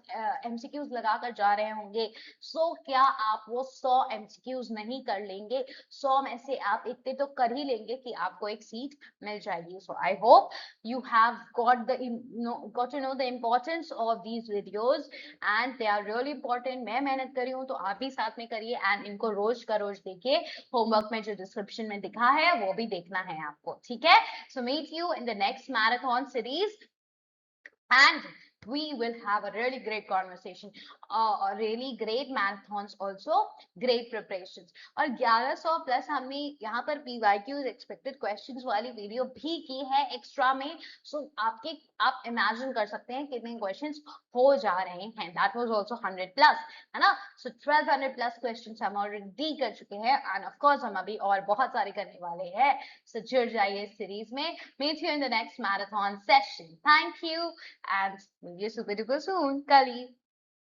MCQs लगा कर जा रहे होंगे, सो क्या आप वो 100 MCQs नहीं कर लेंगे? 100 में से आप इतने तो कर ही लेंगे कि आपको एक सीट मिल जाएगी। So I hope you have got to know the importance of these videos, and they are really important। मैं मेहनत करी हूँ तो आप भी साथ में करिए, एंड इनको रोज का रोज देखिए। होमवर्क में जो डिस्क्रिप्शन में दिखा है वो भी देखना है आपको, ठीक है। So meet you in the next marathon series, and we will have a really great conversation, really great marathons also, great preparations। और 1100 प्लस हमने यहाँ पर PYQs एक्सपेक्टेड क्वेश्चंस वाली वीडियो भी की है एक्स्ट्रा में। सो आप इमेजिन कर सकते हैं कितने क्वेश्चंस हो जा रहे हैं, दैट वाज आल्सो 100 प्लस, है ना। सो 1200 प्लस क्वेश्चंस हम ऑलरेडी कर चुके हैं, एंड ऑफ कोर्स हम अभी और बहुत सारे करने वाले हैं। सो जुड़ जाइए इस सीरीज में। Meet you in the next marathon session, thank you, and we'll see you super duper soon. Kali.